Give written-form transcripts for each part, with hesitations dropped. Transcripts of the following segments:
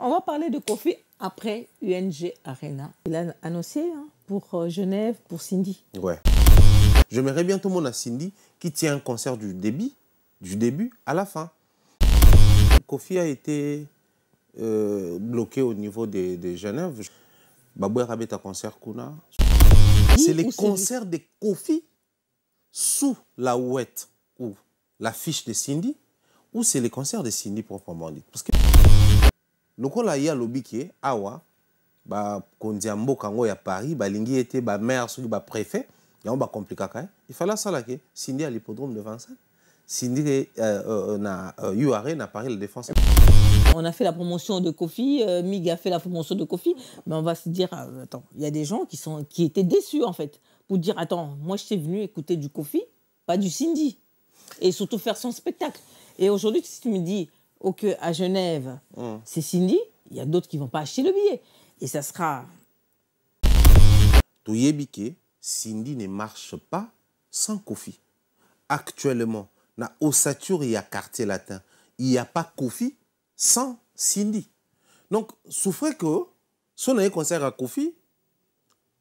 On va parler de Kofi après UNG Arena. Il a annoncé pour Genève, pour Cindy. Ouais. J'aimerais bien tout le monde à Cindy qui tient un concert du début à la fin. Kofi a été bloqué au niveau de Genève. Baboué Rabeta concert Kuna. C'est les concerts de Kofi sous la ouette ou l'affiche de Cindy, ou c'est les concerts de Cindy proprement dit. Parce que le coup là, il y a lobby qui est awa, kondiambo kango ya Paris, lingi était maire, celui préfet, il y a un compliqué. Il fallait ça là que Cindy à l'hippodrome de Vincennes. Cindy na URE n'a Paris la défense. On a fait la promotion de Kofi, Mig a fait la promotion de Kofi, mais on va se dire, attends, il y a des gens qui étaient déçus en fait, pour dire, attends, moi je suis venu écouter du Kofi, pas du Cindy, et surtout faire son spectacle. Et aujourd'hui, si tu me dis, ok, à Genève, c'est Cindy, il y a d'autres qui ne vont pas acheter le billet. Et ça sera... Touyebike, Cindy ne marche pas sans Kofi. Actuellement, na Ossature, il y a quartier latin. Il n'y a pas Kofi sans Cindy. Donc, souffrez que, si on a un concert à Kofi,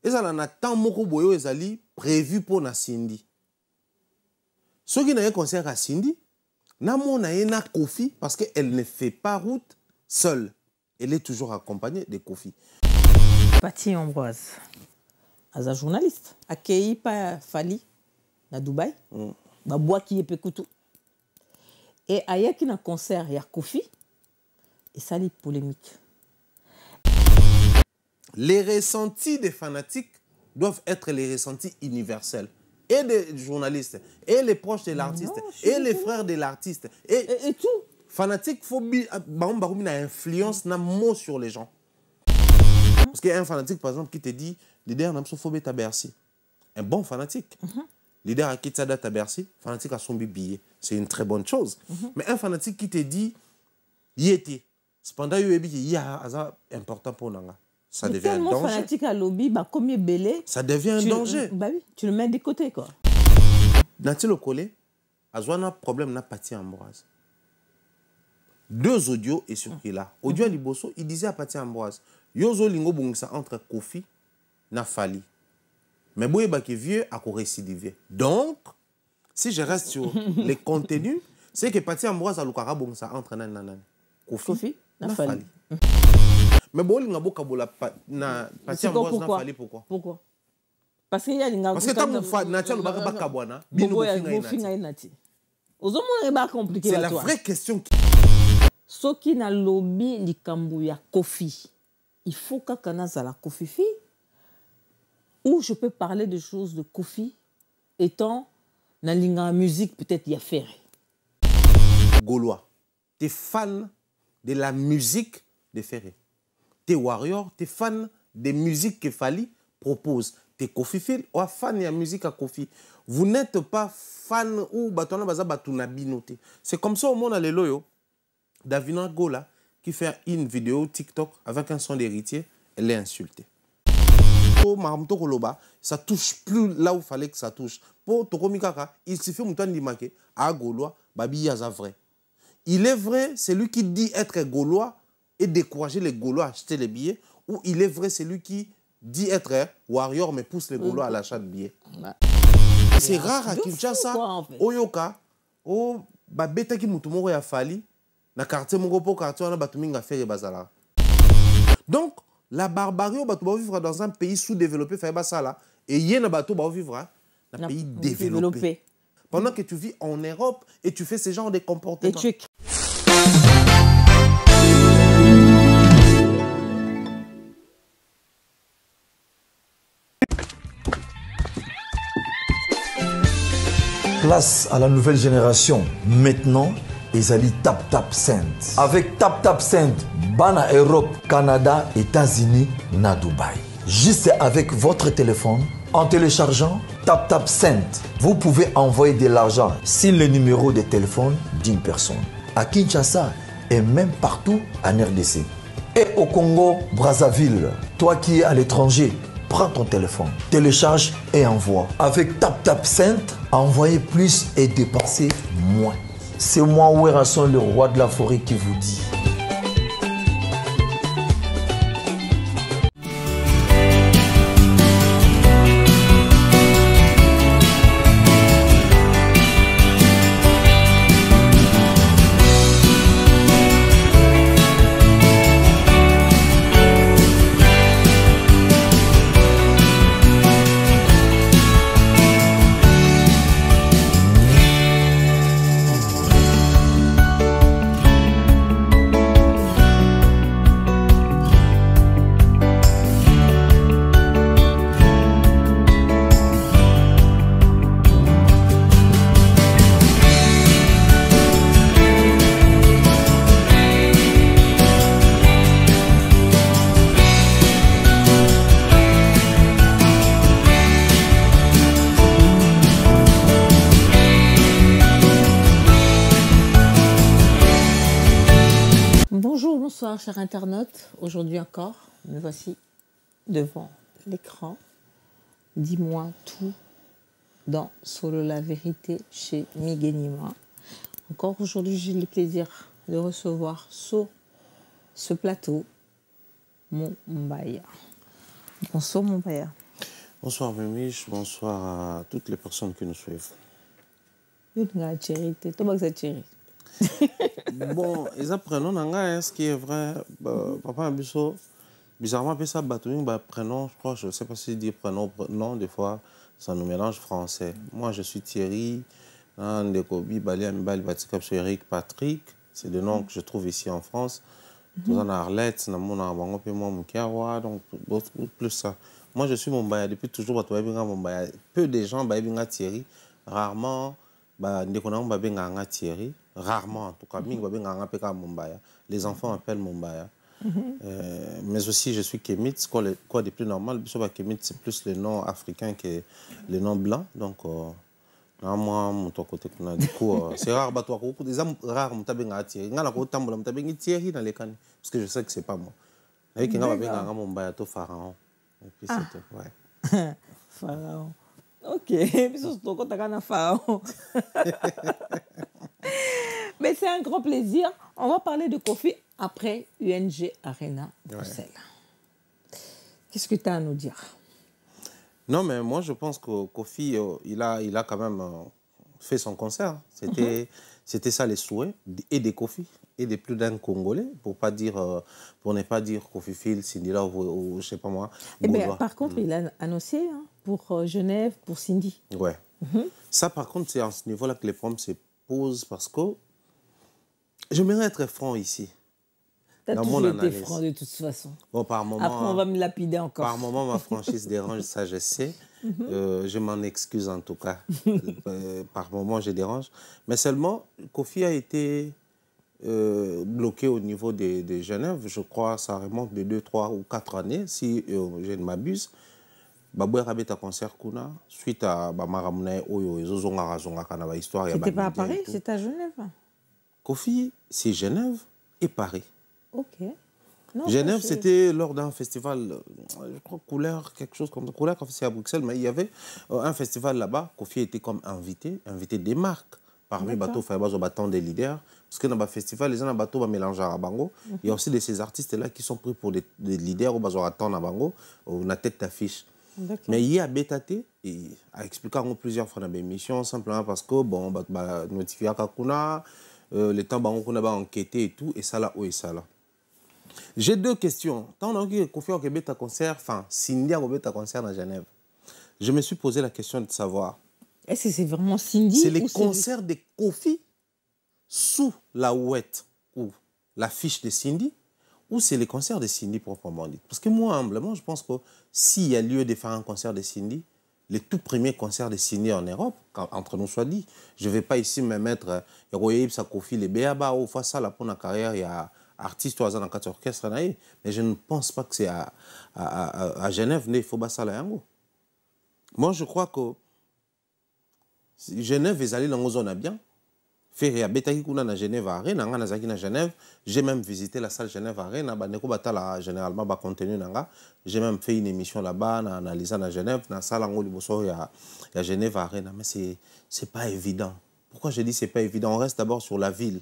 et ça en a tant moko boyo ezali prévu pour na Cindy. Ceux qui ont un concert à Cindy, Namo na Kofi parce qu'elle ne fait pas route seule. Elle est toujours accompagnée de Kofi. Pati Ambroise, as un journaliste, accueilli par Fali, à Dubaï, bois qui est Pekutu. Et ailleurs qu'il y a un concert, il y a Kofi, et ça est polémique. Les ressentis des fanatiques doivent être les ressentis universels. Et des journalistes, et les proches de l'artiste, et les frères de l'artiste. Et tout. Fanatique, faut une influence, un mot sur les gens. Parce qu'il y a un fanatique, par exemple, qui te dit, leader n'a pas phobie à Bercy. Un bon fanatique. Leader a quitté sa date à Bercy, fanatique a son billet. C'est une très bonne chose. Mais un fanatique qui te dit, y était. Cependant, il y a un important pour Nanga. Ça devient un danger. Fanatique à lobby, comme il est belé, ça devient un danger. Bah oui, tu le mets de côté, quoi. N'a-t-il le collé? Azwana problème n'a Pati Ambroise. 2 audios et circulé là. Audio à Liboso, il disait à Pati Ambroise, Yozo lingo bungsa entre Kofi na Fali. Mais boye baki vieux a récidivé. Donc, si je reste sur les contenus, c'est que Pati Ambroise a l'ukara bungsa entre nan Kofi na Fali. Mais bon, il y a beaucoup de Pati Ambroise na Fali, pourquoi? Pourquoi? Parce qu'il y a des gens qui ont c'est la vraie question. Ce qui n'a lobby likambu ya Kofi, il faut que Kanasa la Kofi fi, ou je peux parler de choses de Kofi étant dans la musique peut-être y a fait. Gaulois, tu es fan de la musique de Ferré. Tu es warrior, tu es fan des musiques que Fali propose. Tu es Kofi Fil ou fan de la musique à Kofi. Vous n'êtes pas fan ou batona baza batuna binoté. C'est comme ça au monde à l'éloyo. Davina Gola qui fait une vidéo TikTok avec un son d'héritier, elle est insultée. Ça touche plus là où il fallait que ça touche. Pour Tokomikaka, il suffit de à Gaulois, Babi Yaza vrai. Il est vrai, c'est lui qui dit être Gaulois et décourager les Gaulois à acheter les billets, ou il est vrai, c'est lui qui dit être warrior mais pousse les Gaulois à l'achat de billets. C'est rare à Kinshasa, Oyoka, o babeta ki mutumoko ya Fali, na quartier moko po quartier na batuminga fait bazala. Donc la barbarie au bateau vivre dans un pays sous-développé fait basala et yena bateau vivre dans un pays développé. Pendant que tu vis en Europe et tu fais ce genre de comportements. Place à la nouvelle génération. Maintenant, ils allaient Tap Send. Avec Tap Send, Bana Europe, Canada, États-Unis, na Dubaï. Juste avec votre téléphone, en téléchargeant Tap Send, vous pouvez envoyer de l'argent sur le numéro de téléphone d'une personne. À Kinshasa et même partout en RDC. Et au Congo, Brazzaville, toi qui es à l'étranger, prends ton téléphone, télécharge et envoie. Avec Tap Send, envoyez plus et dépensez moins. C'est moi, Ouerasson, le roi de la forêt, qui vous dit. Bonsoir, chers internautes. Aujourd'hui encore, nous voici devant l'écran. Dis-moi tout dans Solo la vérité chez Miguenima. Encore aujourd'hui, j'ai le plaisir de recevoir sur ce plateau Mombaya. Bonsoir Mombaya. Bonsoir Mémich, bonsoir à toutes les personnes qui nous suivent. Bon, ils apprennent ce qui est vrai. Papa Abisso, bizarrement, ça prénom, je crois, je ne sais pas si dire prénom, non, des fois, ça nous mélange français. Moi, je suis Thierry, Eric Patrick, c'est des noms que je trouve ici en France. Tout en Arlette, donc plus ça. Moi, je suis Mombaya depuis toujours. Peu de gens sont Thierry, rarement. Thierry, rarement en tout cas, les enfants appellent Mombaya. Mais aussi, je suis Kémit, quoi de plus normal. Kémit, c'est plus le nom africain que le nom blanc. Donc, moi, mon côté, du coup, c'est rare, des hommes rares, Thierry. Thierry dans les cannes, parce que je sais que c'est pas moi. Avec un Mombaya, tout pharaon. Et puis c'est tout, ouais. Pharaon. Ok, pharaon. Mais c'est un grand plaisir. On va parler de Kofi après UNG Arena Bruxelles. Ouais. Qu'est-ce que tu as à nous dire? Non, mais moi, je pense que Kofi, il a quand même fait son concert. C'était ça les souhaits, et des Kofi, et des plus d'un Congolais, pour ne pas dire Kofi Phil, Cindy Love, ou je sais pas moi. Eh bien, par contre, il a annoncé pour Genève, pour Cindy. Ouais. Ça, par contre, c'est à ce niveau-là que les problèmes se posent, parce que j'aimerais être franc ici. Tu as toujours été franc de toute façon. Bon, par moment, après, on va me lapider encore. Par moment, ma franchise dérange, ça je sais. Je m'en excuse en tout cas. Par moment, je dérange. Mais seulement, Kofi a été bloqué au niveau de Genève. Je crois que ça remonte de 2, 3 ou 4 années, si je ne m'abuse. Baboué Rabé ta concert kuna suite à Maramune Oyo et Zozonga Razonga Kanaba histoire. C'était pas à Paris, c'était à Genève. Kofi, c'est Genève et Paris. Ok. Non, Genève, c'était lors d'un festival, je crois Couleur, quelque chose comme ça. Couleur, c'est à Bruxelles, mais il y avait un festival là-bas. Kofi était comme invité des marques. Parmi bateaux, il y a bateaux des leaders. Parce que dans le festival, les gens bateaux mélangent à Bango. Il y a aussi de ces artistes-là qui sont pris pour des leaders ou à temps à Bango, ou na tête d'affiche. Mais il y a Bétaté, et a expliqué plusieurs fois dans l'émission, simplement parce que, bon, notifié à Kakuna, le temps qu'on a enquêté et tout, et ça là, et ça là. J'ai 2 questions. Tant on a dit que Kofi a ta concert, enfin, Cindy a ta concert à Genève. Je me suis posé la question de savoir. Est-ce que c'est vraiment Cindy? C'est les concerts de Kofi sous la ouette ou l'affiche de Cindy, ou c'est les concerts de Cindy proprement dit? Parce que moi, humblement, je pense que s'il y a lieu de faire un concert de Cindy, les tout premiers concerts de Cindy en Europe, entre nous soit dit, je ne vais pas ici me mettre Royal Kofi, les Béaba, ou face à la pour la carrière, il y a artistes dans 4 orchestres, mais je ne pense pas que c'est à Genève, il faut ça là. Moi, je crois que Genève est allé dans une zone bien. Faire Betaki kuna na Genève Arena, na zaki na Genève, j'ai même visité la salle Genève Arena, neko batala généralement ba contenu nanga, j'ai même fait une émission là-bas, na analysé na Genève, na salle ngo liboso ya Genève Arena, mais c'est pas évident. Pourquoi je dis c'est pas évident? On reste d'abord sur la ville.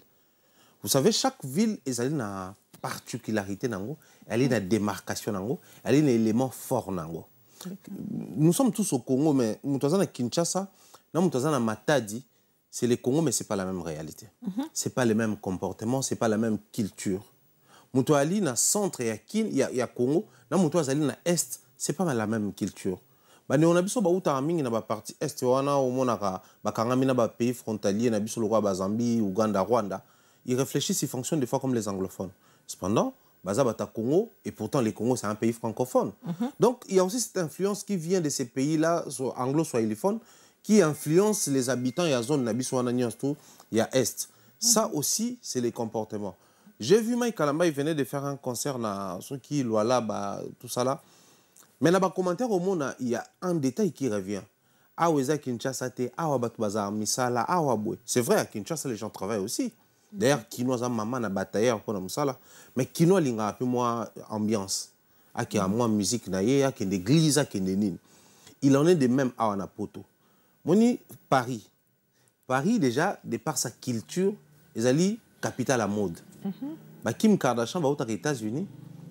Vous savez, chaque ville est allée na particularité nango, elle est na démarcation nango, elle est un élément fort nango. Nous sommes tous au Congo, mais nous sommes à Kinshasa, nous sommes à Matadi. C'est le Congo, mais ce n'est pas la même réalité. Ce n'est pas le même comportement, ce n'est pas la même culture. Moutou Ali, dans le centre, il y a Congo. Dans Moutou Ali, dans l'Est, ce n'est pas la même culture. On a vu que dans la partie Est, on a un pays frontalier, on a Zambie, Ouganda, Rwanda. Ils réfléchissent, ils fonctionnent des fois comme les anglophones. Cependant, Bazabata Congo, et pourtant le Congo, c'est un pays francophone. Donc, il y a aussi cette influence qui vient de ces pays-là, soit anglo-swahilophones, qui influence les habitants. Il y a zone il y a Est. Ça aussi, c'est les comportements. J'ai vu Mike Kalamba, il venait de faire un concert dans ce qui là, tout ça là. Mais dans les commentaires au monde, il y a un détail qui revient. C'est vrai, à Kinshasa, les gens travaillent aussi. D'ailleurs, Kino a maman na bataille pour la musala, mais Kino a un peu moins ambiance. Il y a moins musique, il y a une église, il y a une. Il en est de même à Wanapoto. Moni Paris. Paris déjà, de par sa culture, ils allaient capitale à mode. Kim Kardashian va aux États-Unis,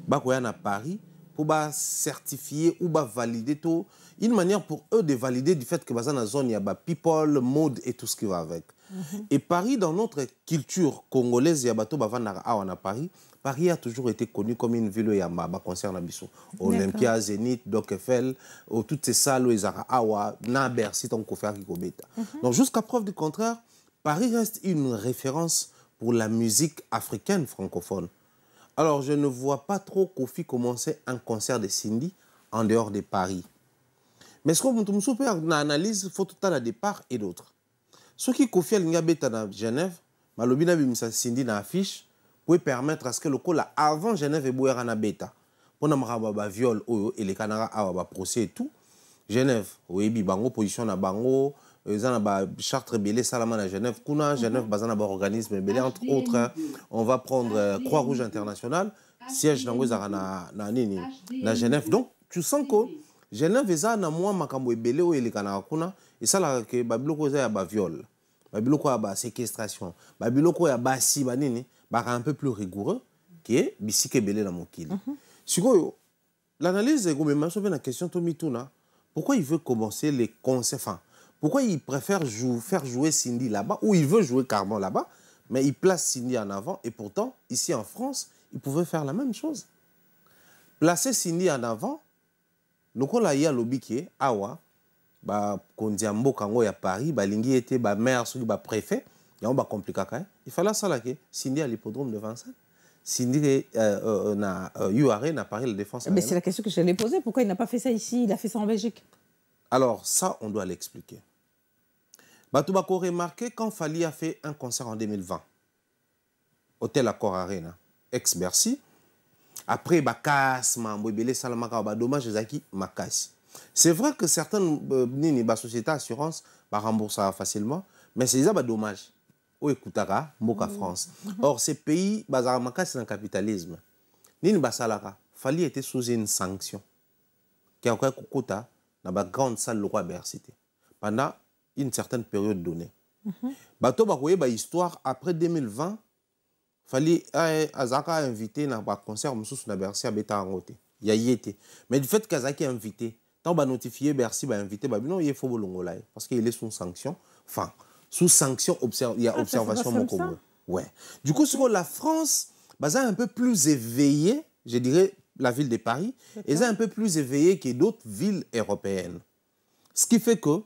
va à Paris pour certifier ou valider tout. Une manière pour eux de valider du fait que dans la zone il y a people, mode et tout ce qui va avec. Et Paris, dans notre culture congolaise, il y a Paris. Paris a toujours été connu comme une ville où il y a un concert à Bissau. Olympia, Zénith, Doc Eiffel, toutes ces salles où il y a Awa, Bercy, ton confrère qui commet. Donc jusqu'à preuve du contraire, Paris reste une référence pour la musique africaine francophone. Alors je ne vois pas trop Kofi commencer un concert de Cindy en dehors de Paris. Mais ce qu'on peut analyse, il faut tout à départ et d'autres. Ce qui Kofi Alingabeta dans Genève, Malobina Bimisa Cindy dans affiche, peut permettre à ce que le col avant Genève et Bouera na beta. Pour n'avoir viol et les Canara à procès et tout. Genève, oui, bango position na bango, ils ont charte rebelle Salaman à Genève, Kuna Genève bazana ba organisme rebelle entre autres. On va prendre Croix-Rouge internationale, siège dans na Genève. Donc tu sens que Genève est na moi makambo rebelle ou les Canara kuna et ça là que babiloko ya ba viol. Babiloko ya ba séquestration. Babiloko ya ba si banini. Un peu plus rigoureux qui est Bissike Belé dans mon kil. L'analyse est comme la question Tomituna. Pourquoi il veut commencer les concerts? Enfin, pourquoi il préfère faire jouer Cindy là-bas ou il veut jouer Carmen là-bas, mais il place Cindy en avant et pourtant, ici en France, il pouvait faire la même chose. Placer Cindy en avant, donc on a eu un lobby qui est Awa, Kondiambo Kango ya Paris, Lingi était maire, préfet. Il fallait ça que Cindy à l'hippodrome de Vincennes. Cindy n'a Paris la défense. Mais c'est la question que je l'ai posée. Pourquoi il n'a pas fait ça ici? Il a fait ça en Belgique. Alors ça, on doit l'expliquer. Batubako remarqué quand Fali a fait un concert en 2020. Hôtel Accor Arena, ex-Bercy. Après, dommage Makassi. C'est vrai que certaines sociétés d'assurance remboursent facilement, mais c'est ça dommage. Ou écoutara, Mboka France. Or, ces pays, c'est un capitalisme. Nini Basalara, Fali était sous une sanction. Qui a encore Kokota, dans la grande salle Leroy Bercy. Pendant une certaine période donnée. Bato Bakoye, histoire, après 2020, Fali Azaka a invité dans un concert à Bercy à Beta Angote. Il y a y été. Mais du fait qu'Azaki a invité, tant ba notifié Bercy, ba invité, non, il faut bolongolai. Parce qu'il est sous sanction. Enfin, sous sanction, il y a observation mon commun. Ouais. Du coup, sur la France, est un peu plus éveillée, je dirais la ville de Paris, est un peu plus éveillée que d'autres villes européennes. Ce qui fait que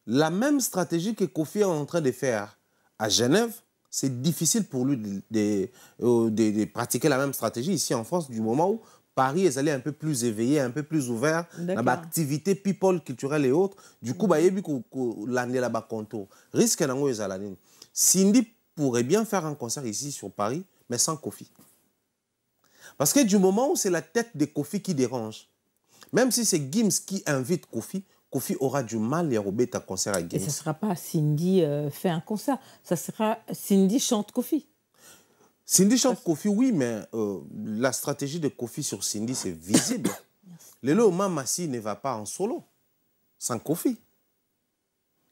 la même stratégie que Kofi est en train de faire à Genève, c'est difficile pour lui de pratiquer la même stratégie ici en France, du moment où Paris est allé un peu plus éveillé, un peu plus ouvert dans l'activité people, culturelle et autres. Du coup, il y a l'année là-bas contour. Risque d'en avoir une. Cindy pourrait bien faire un concert ici sur Paris, mais sans Kofi. Parce que du moment où c'est la tête de Kofi qui dérange, même si c'est Gims qui invite Kofi, Kofi aura du mal à remettre un concert à Gims. Et ce ne sera pas Cindy fait un concert, ça sera Cindy chante Kofi. Cindy chante Kofi, oui, mais la stratégie de Kofi sur Cindy, c'est visible. Le Loma Massi ne va pas en solo, sans Kofi.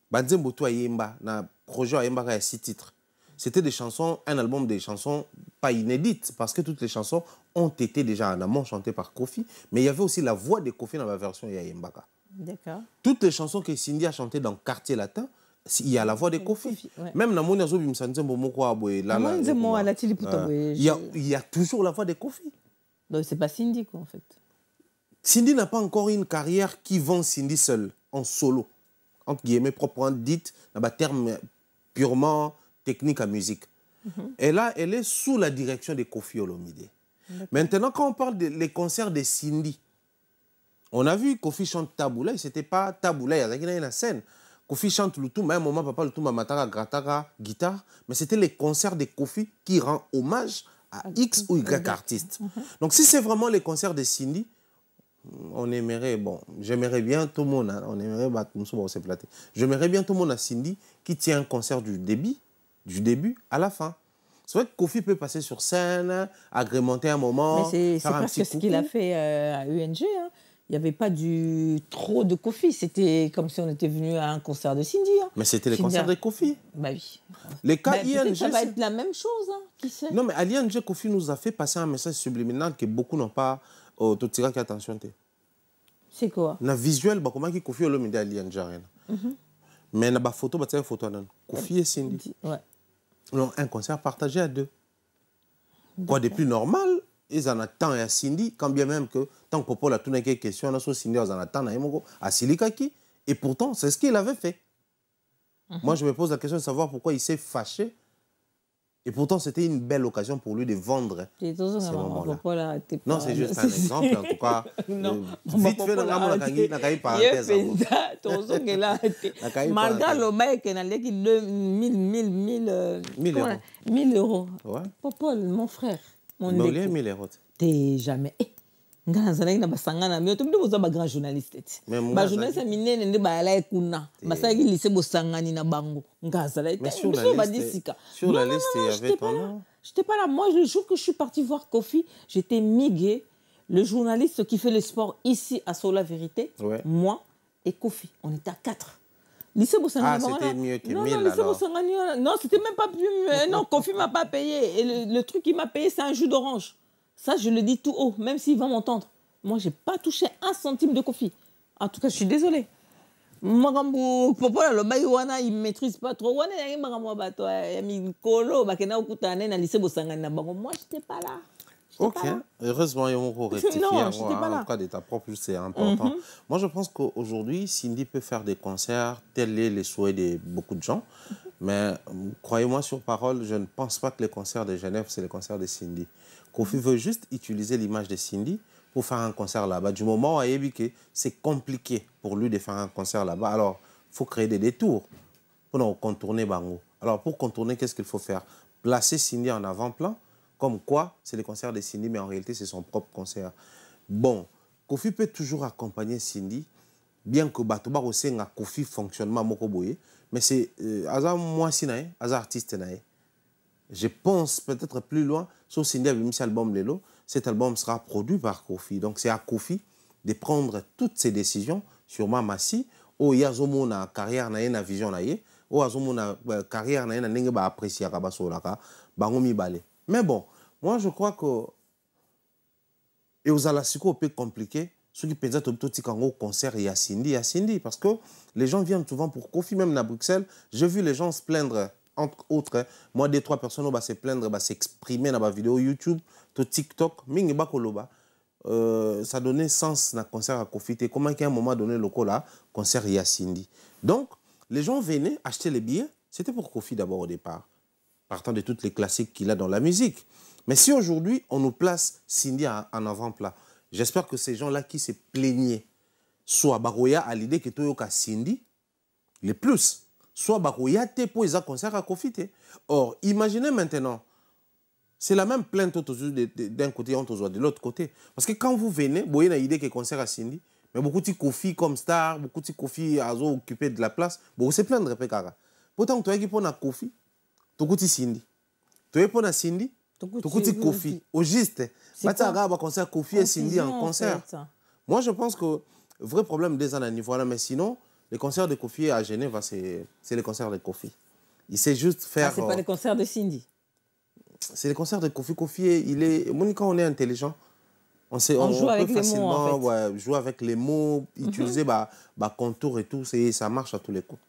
Badzemboto Ayemba, na projet Ayemba a 6 titres. C'était des chansons, un album de chansons pas inédites, parce que toutes les chansons ont été déjà en amont chantées par Kofi, mais il y avait aussi la voix de Kofi dans la version Yayembaka. D'accord. Toutes les chansons que Cindy a chantées dans Quartier Latin, il y a la voix de Kofi. Ouais. Même dans mon azou, il y a toujours la voix de Kofi. Donc c'est pas Cindy, quoi, en fait. Cindy n'a pas encore une carrière qui vend Cindy seule, en solo. Entre guillemets, proprement dite, dans un terme purement technique à musique. Et là, elle est sous la direction de Kofi Olomide. Maintenant, quand on parle des concerts de Cindy, on a vu Kofi chante Taboula, et c'était pas Taboula, il y a une scène. Kofi chante le tout, mais à un moment, papa le tout, matara, gratara, guitare. Mais c'était les concerts de Kofi qui rend hommage à X ou Y artiste. Donc, si c'est vraiment les concerts de Cindy, on aimerait, bon, j'aimerais bien tout le monde, on aimerait, j'aimerais bien tout le monde à Cindy qui tient un concert du début, du début à la fin. C'est vrai que Kofi peut passer sur scène, agrémenter un moment, mais c'est faire un presque petit ce qu'il a fait à UNG. Hein. Il n'y avait pas trop de Kofi. C'était comme si on était venu à un concert de Cindy. Hein. Mais c'était les concerts de Kofi. Bah oui. Les cas Peut-être ING... ça va être la même chose, hein. Qui sait? Non, mais à l'ING, Kofi nous a fait passer un message subliminal que beaucoup n'ont pas tiré attention. C'est quoi? Na visuel, comment Kofi a l'homme à l'ING. Mais na photo, une photo. Kofi et Cindy. Ouais. Non, un concert partagé à 2. Quoi de plus normal? Ils en attendent à Cindy, quand bien même que tant que Popo a tout une question, on a Cindy, ils en attendent à Silikaki. Et pourtant, c'est ce qu'il avait fait. Moi, je me pose la question de savoir pourquoi il s'est fâché. Et pourtant, c'était une belle occasion pour lui de vendre ces moments-là. Non, c'est juste un exemple, en tout cas. Vite fait, on a parenthèse. Malgré le mec, il a 1000 euros. Popo, mon frère. Mais il y a 1000 euros. T'es jamais. Ngana na basangana mio tumdu boza ba grand journaliste. Ba journaliste minene ndi ba la ekuna. Basaki lycée bosangani na bango. Ngazala. Mais sur la liste, il y avait ton nom. J'étais pas là. Moi, le jour que je suis partie voir Kofi, j'étais Miguel, le journaliste qui fait le sport ici à Sola Vérité, moi et Kofi. On était à 4. Lycée Bosangani. Ah, c'était mieux que 1000 alors. Non, c'était même pas plus. Non, Kofi m'a pas payé. Et le truc qu'il m'a payé, c'est un jus d'orange. Ça, je le dis tout haut, même s'il va m'entendre. Moi, je n'ai pas touché 1 centime de Kofi. En tout cas, je suis désolée. Moi, il ne maîtrise pas trop. Moi, je n'étais pas là. Ok, heureusement, il y a encore rectifié. En tout cas, de ta propre, c'est important. Moi, je pense qu'aujourd'hui, Cindy peut faire des concerts, tel est le souhait de beaucoup de gens. Mais croyez-moi sur parole, je ne pense pas que les concerts de Genève, c'est les concerts de Cindy. Kofi veut juste utiliser l'image de Cindy pour faire un concert là-bas. Du moment où c'est compliqué pour lui de faire un concert là-bas, alors il faut créer des détours pour contourner Bango. Alors pour contourner, qu'est-ce qu'il faut faire? Placer Cindy en avant-plan, comme quoi c'est le concert de Cindy, mais en réalité c'est son propre concert. Bon, Kofi peut toujours accompagner Cindy, bien que Batoba aussi a Kofi fonctionnement Mokoboye, mais c'est moi si artiste nae. Je pense peut-être plus loin, sur Cindy a mis cet album Lelo, cet album sera produit par Kofi. Donc c'est à Kofi de prendre toutes ses décisions sur Mamassi, où il y a une carrière, une vision, où il y a une carrière, une apprécié mais bon, moi je crois que et aux Alasiko peu compliqué, ceux qui pensent que au concert il y a Cindy, parce que les gens viennent souvent pour Kofi, même à Bruxelles. J'ai vu les gens se plaindre. Entre autres, moi, 2-3 personnes vont se plaindre, s'exprimer dans ma vidéo YouTube, sur TikTok, ça donnait sens à concert à Kofi. Comment qu'à un moment donné, le concert il y a Cindy. Donc, les gens venaient acheter les billets, c'était pour Kofi d'abord au départ, partant de toutes les classiques qu'il a dans la musique. Mais si aujourd'hui, on nous place Cindy en avant-plan, j'espère que ces gens-là qui se plaignaient, soit Baroya à l'idée que Toyoka Cindy, les plus, soit Baroya pour les concert à Kofi. Or, imaginez maintenant, c'est la même plainte d'un côté, de l'autre côté. Parce que quand vous venez, vous avez l'idée que concert à Cindy, mais beaucoup de Kofi comme star, beaucoup de Kofi à occupé de la place, vous se plaindre. Pourtant, tu as pour Kofi, tu as Cindy. Tu as pour Cindy, tu as Kofi. Au juste, tu as concert Kofi et Cindy en concert. Moi, je pense que le vrai problème des à niveau là, mais sinon, les concerts de Kofi à Genève, c'est les concerts de Kofi. Il sait juste faire... c'est pas les concerts de Cindy. C'est les concerts de Kofi. Kofi, il est... Quand on est intelligent, on joue avec les mots, en fait. Jouer avec les mots, utiliser contour et tout, ça marche à tous les coups.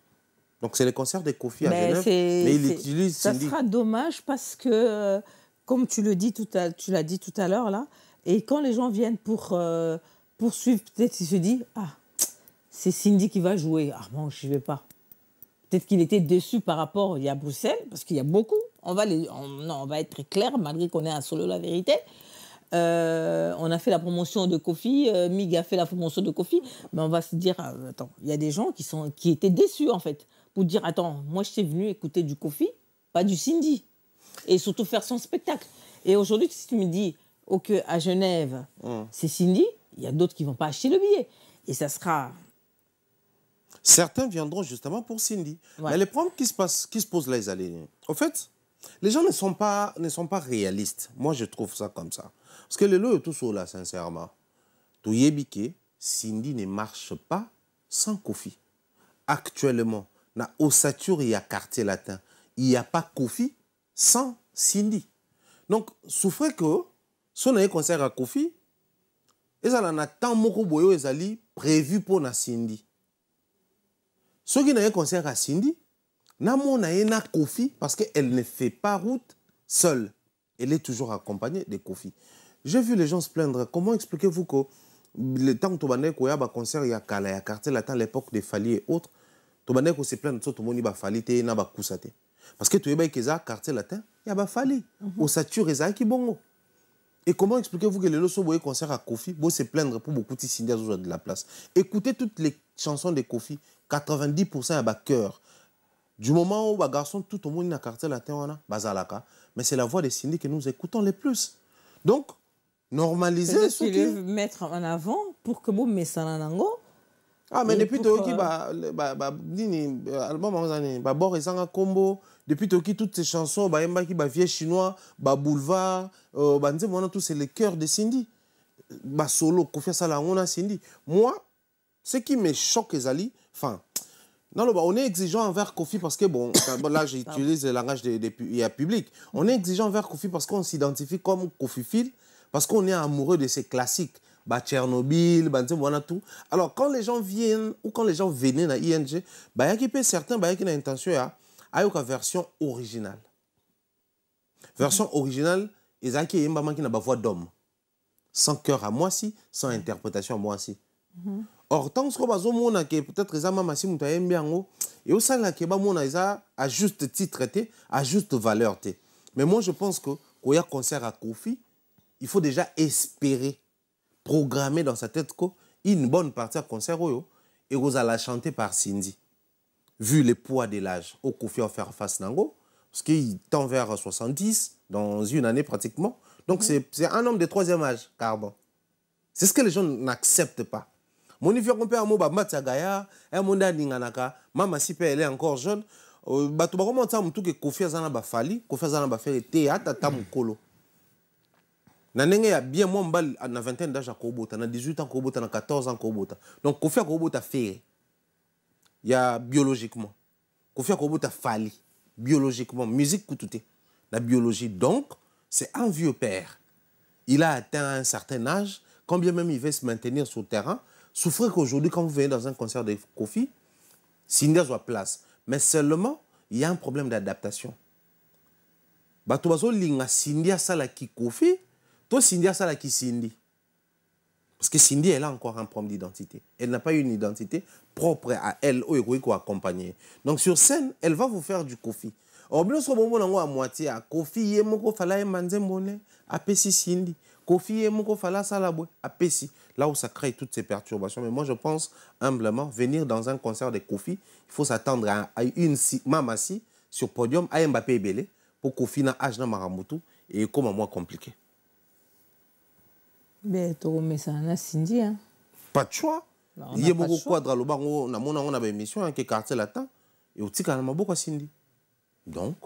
Donc, c'est les concerts de Kofi à Genève, mais il utilise Cindy. Ça sera dommage parce que, comme tu l'as dit tout à l'heure, là, et quand les gens viennent pour suivre, peut-être ils se disent « Ah, c'est Cindy qui va jouer. Ah bon, je ne vais pas. » Peut-être qu'il était déçu par rapport à Bruxelles, parce qu'il y a beaucoup. On va être très clair, malgré qu'on est à Solo la Vérité. On a fait la promotion de Kofi, Mig a fait la promotion de Kofi, mais on va se dire, attends, il y a des gens qui étaient déçus, en fait, pour dire, attends, moi, je suis venu écouter du Kofi, pas du Cindy. Et surtout faire son spectacle. Et aujourd'hui, si tu me dis, ok, à Genève, c'est Cindy, il y a d'autres qui ne vont pas acheter le billet. Et ça sera... Certains viendront justement pour Cindy. Ouais. Mais les problèmes qui se posent là, au fait, les gens ne sont pas réalistes. Moi, je trouve ça comme ça. Parce que le lot est tout sur là, sincèrement. Tout yébike, Cindy ne marche pas sans Kofi. Actuellement, dans Ossature, il y a quartier latin. Il n'y a pas Kofi sans Cindy. Donc, souffrez que, si on a un concert à Kofi, et ça en a tant moko boyo ezali prévu pour na Cindy. Ceux qui ont un concert à Cindy, Namo na Kofi parce qu'elle ne fait pas route seule. Elle est toujours accompagnée de Kofi. J'ai vu les gens se plaindre. Comment expliquez-vous que le temps que tu as un concert, il y a Kala, il y a quartier latin, l'époque des Fali et autres, tu as se plaindre de tout le monde, il y a Fali, il y a Kousate. Parce que tu as un quartier latin, il y a Fali. Au Sature, il y a Bongo. Et comment expliquez-vous que les lots sont concert à Kofi, vous se plaindre pour beaucoup de Cindy de la place. Écoutez toutes les chansons de Kofi, 90% à cœur. Du moment où les garçons, tout le monde dans le quartier latin, bazalaka, mais c'est la voix de Cindy que nous écoutons le plus. Donc, normaliser ce qui veut mettre en avant pour que vous mettez ça en ango. Ah, mais depuis Toki, album, Bord et Sanga Combo, depuis Toki, toutes ces chansons, Yemba Vieux Chinois, Boulevard, tout c'est le cœur de Cindy. Solo, Kofi Salangona, Cindy. Moi, ce qui me choque, Ezali, enfin, non, on est exigeant envers Kofi parce que, bon, là j'utilise le langage public. On est exigeant envers Kofi parce qu'on s'identifie comme Kofi-phile, parce qu'on est amoureux de ces classiques. Tchernobyl, tout. Alors, quand les gens viennent ou quand les gens venaient dans ING, il y a certains qui ont l'intention à une version originale. Version originale, ils ont une voix d'homme. Sans cœur à moi, si, sans interprétation à moi, si. Or, tant que peut-être les amants massi muta embiango et au sein la keba mona isa à juste titre à juste valeur. Mais moi je pense que quand il y a concert à Kofi, il faut déjà espérer programmer dans sa tête une bonne partie à concert et vous allez chanter par Cindy. Vu le poids de l'âge, au Kofi va faire face nango parce qu'il tend vers 70 dans une année pratiquement. Donc c'est un homme de troisième âge, carbone. C'est ce que les gens n'acceptent pas. Mon niveau compère mo ba Matsagaya, un monde ninganaka, mama sipe elle est encore jeune. Batu ba comment ça mutu que Kofi azana ba fali, Kofi azana ba faire théâtre ta mukolo. Na ndenge ya bien moi mbal na 20 ans d'âge à Kobota, na 18 ans Kobota, na 14 ans Kobota. Donc Kofi Kobota fait il y a biologiquement. Kofi Kobota fali biologiquement, musique coututé, la biologie. Donc c'est un vieux père. Il a atteint un certain âge, quand bien même il veut se maintenir sur le terrain. Souffrez qu'aujourd'hui, quand vous venez dans un concert de Kofi, Cindy soit place. Mais seulement, il y a un problème d'adaptation. Batobazo linga Cindy a sala ki Kofi, toi Cindy a sala ki Cindy. Parce que Cindy, elle a encore un problème d'identité. Elle n'a pas une identité propre à elle ou égoïque accompagnée. Donc sur scène, elle va vous faire du Kofi. Or, bien sûr, bon, à moitié, à Kofi, yemoko fala manzembone, à Pessi Cindy. Kofi yemoko fala salabwe, à Pessi. Là où ça crée toutes ces perturbations. Mais moi, je pense humblement, venir dans un concert de Kofi, il faut s'attendre à une mamassi sur podium, à Mbappé et Belé, pour Kofi na âge na Maramutu, et comme moi compliqué. Mais tu remets ça à Cindy, hein? Pas de choix. Il y a beaucoup de quadres, on a une émission qui est quartier latin, et aussi quand même beaucoup à Cindy. Donc,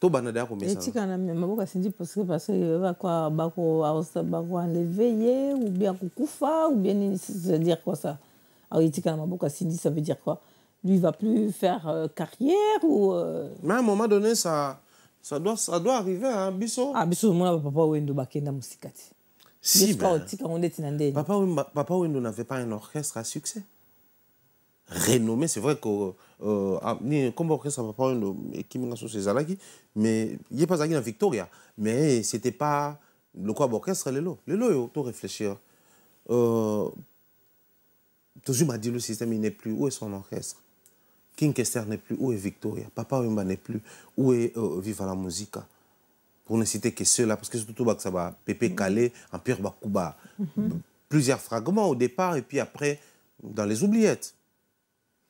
tout banada comme ça. Et tu quand même beaucoup à Cindy parce que va quoi, bako enlever ou bien koufa ou bien ça veut dire quoi ça? Alors il dit quand même beaucoup à Cindy, ça veut dire quoi? Lui il va plus faire carrière ou Mais à un moment donné ça doit arriver hein, Bisso. Ah Bisso moi papa Wendo bakenda musikati. Si ben, Papa Wendo n'avait pas un orchestre à succès. Renommé, c'est vrai que comme orchestre Papa Wendo qui m'a associé Zalaki, mais il n'est pas allé dans Victoria. Mais c'était pas le quoi orchestre le lot tout réfléchir. Toujours m'a dit le système il n'est plus. Où est son orchestre? King Kester n'est plus. Où est Victoria? Papa Wemba n'est plus. Où est Viva la Musica? Pour ne citer que ceux-là, parce que surtout ça va Pépé Calais, Empire Bakuba. Plusieurs fragments au départ et puis après dans les oubliettes.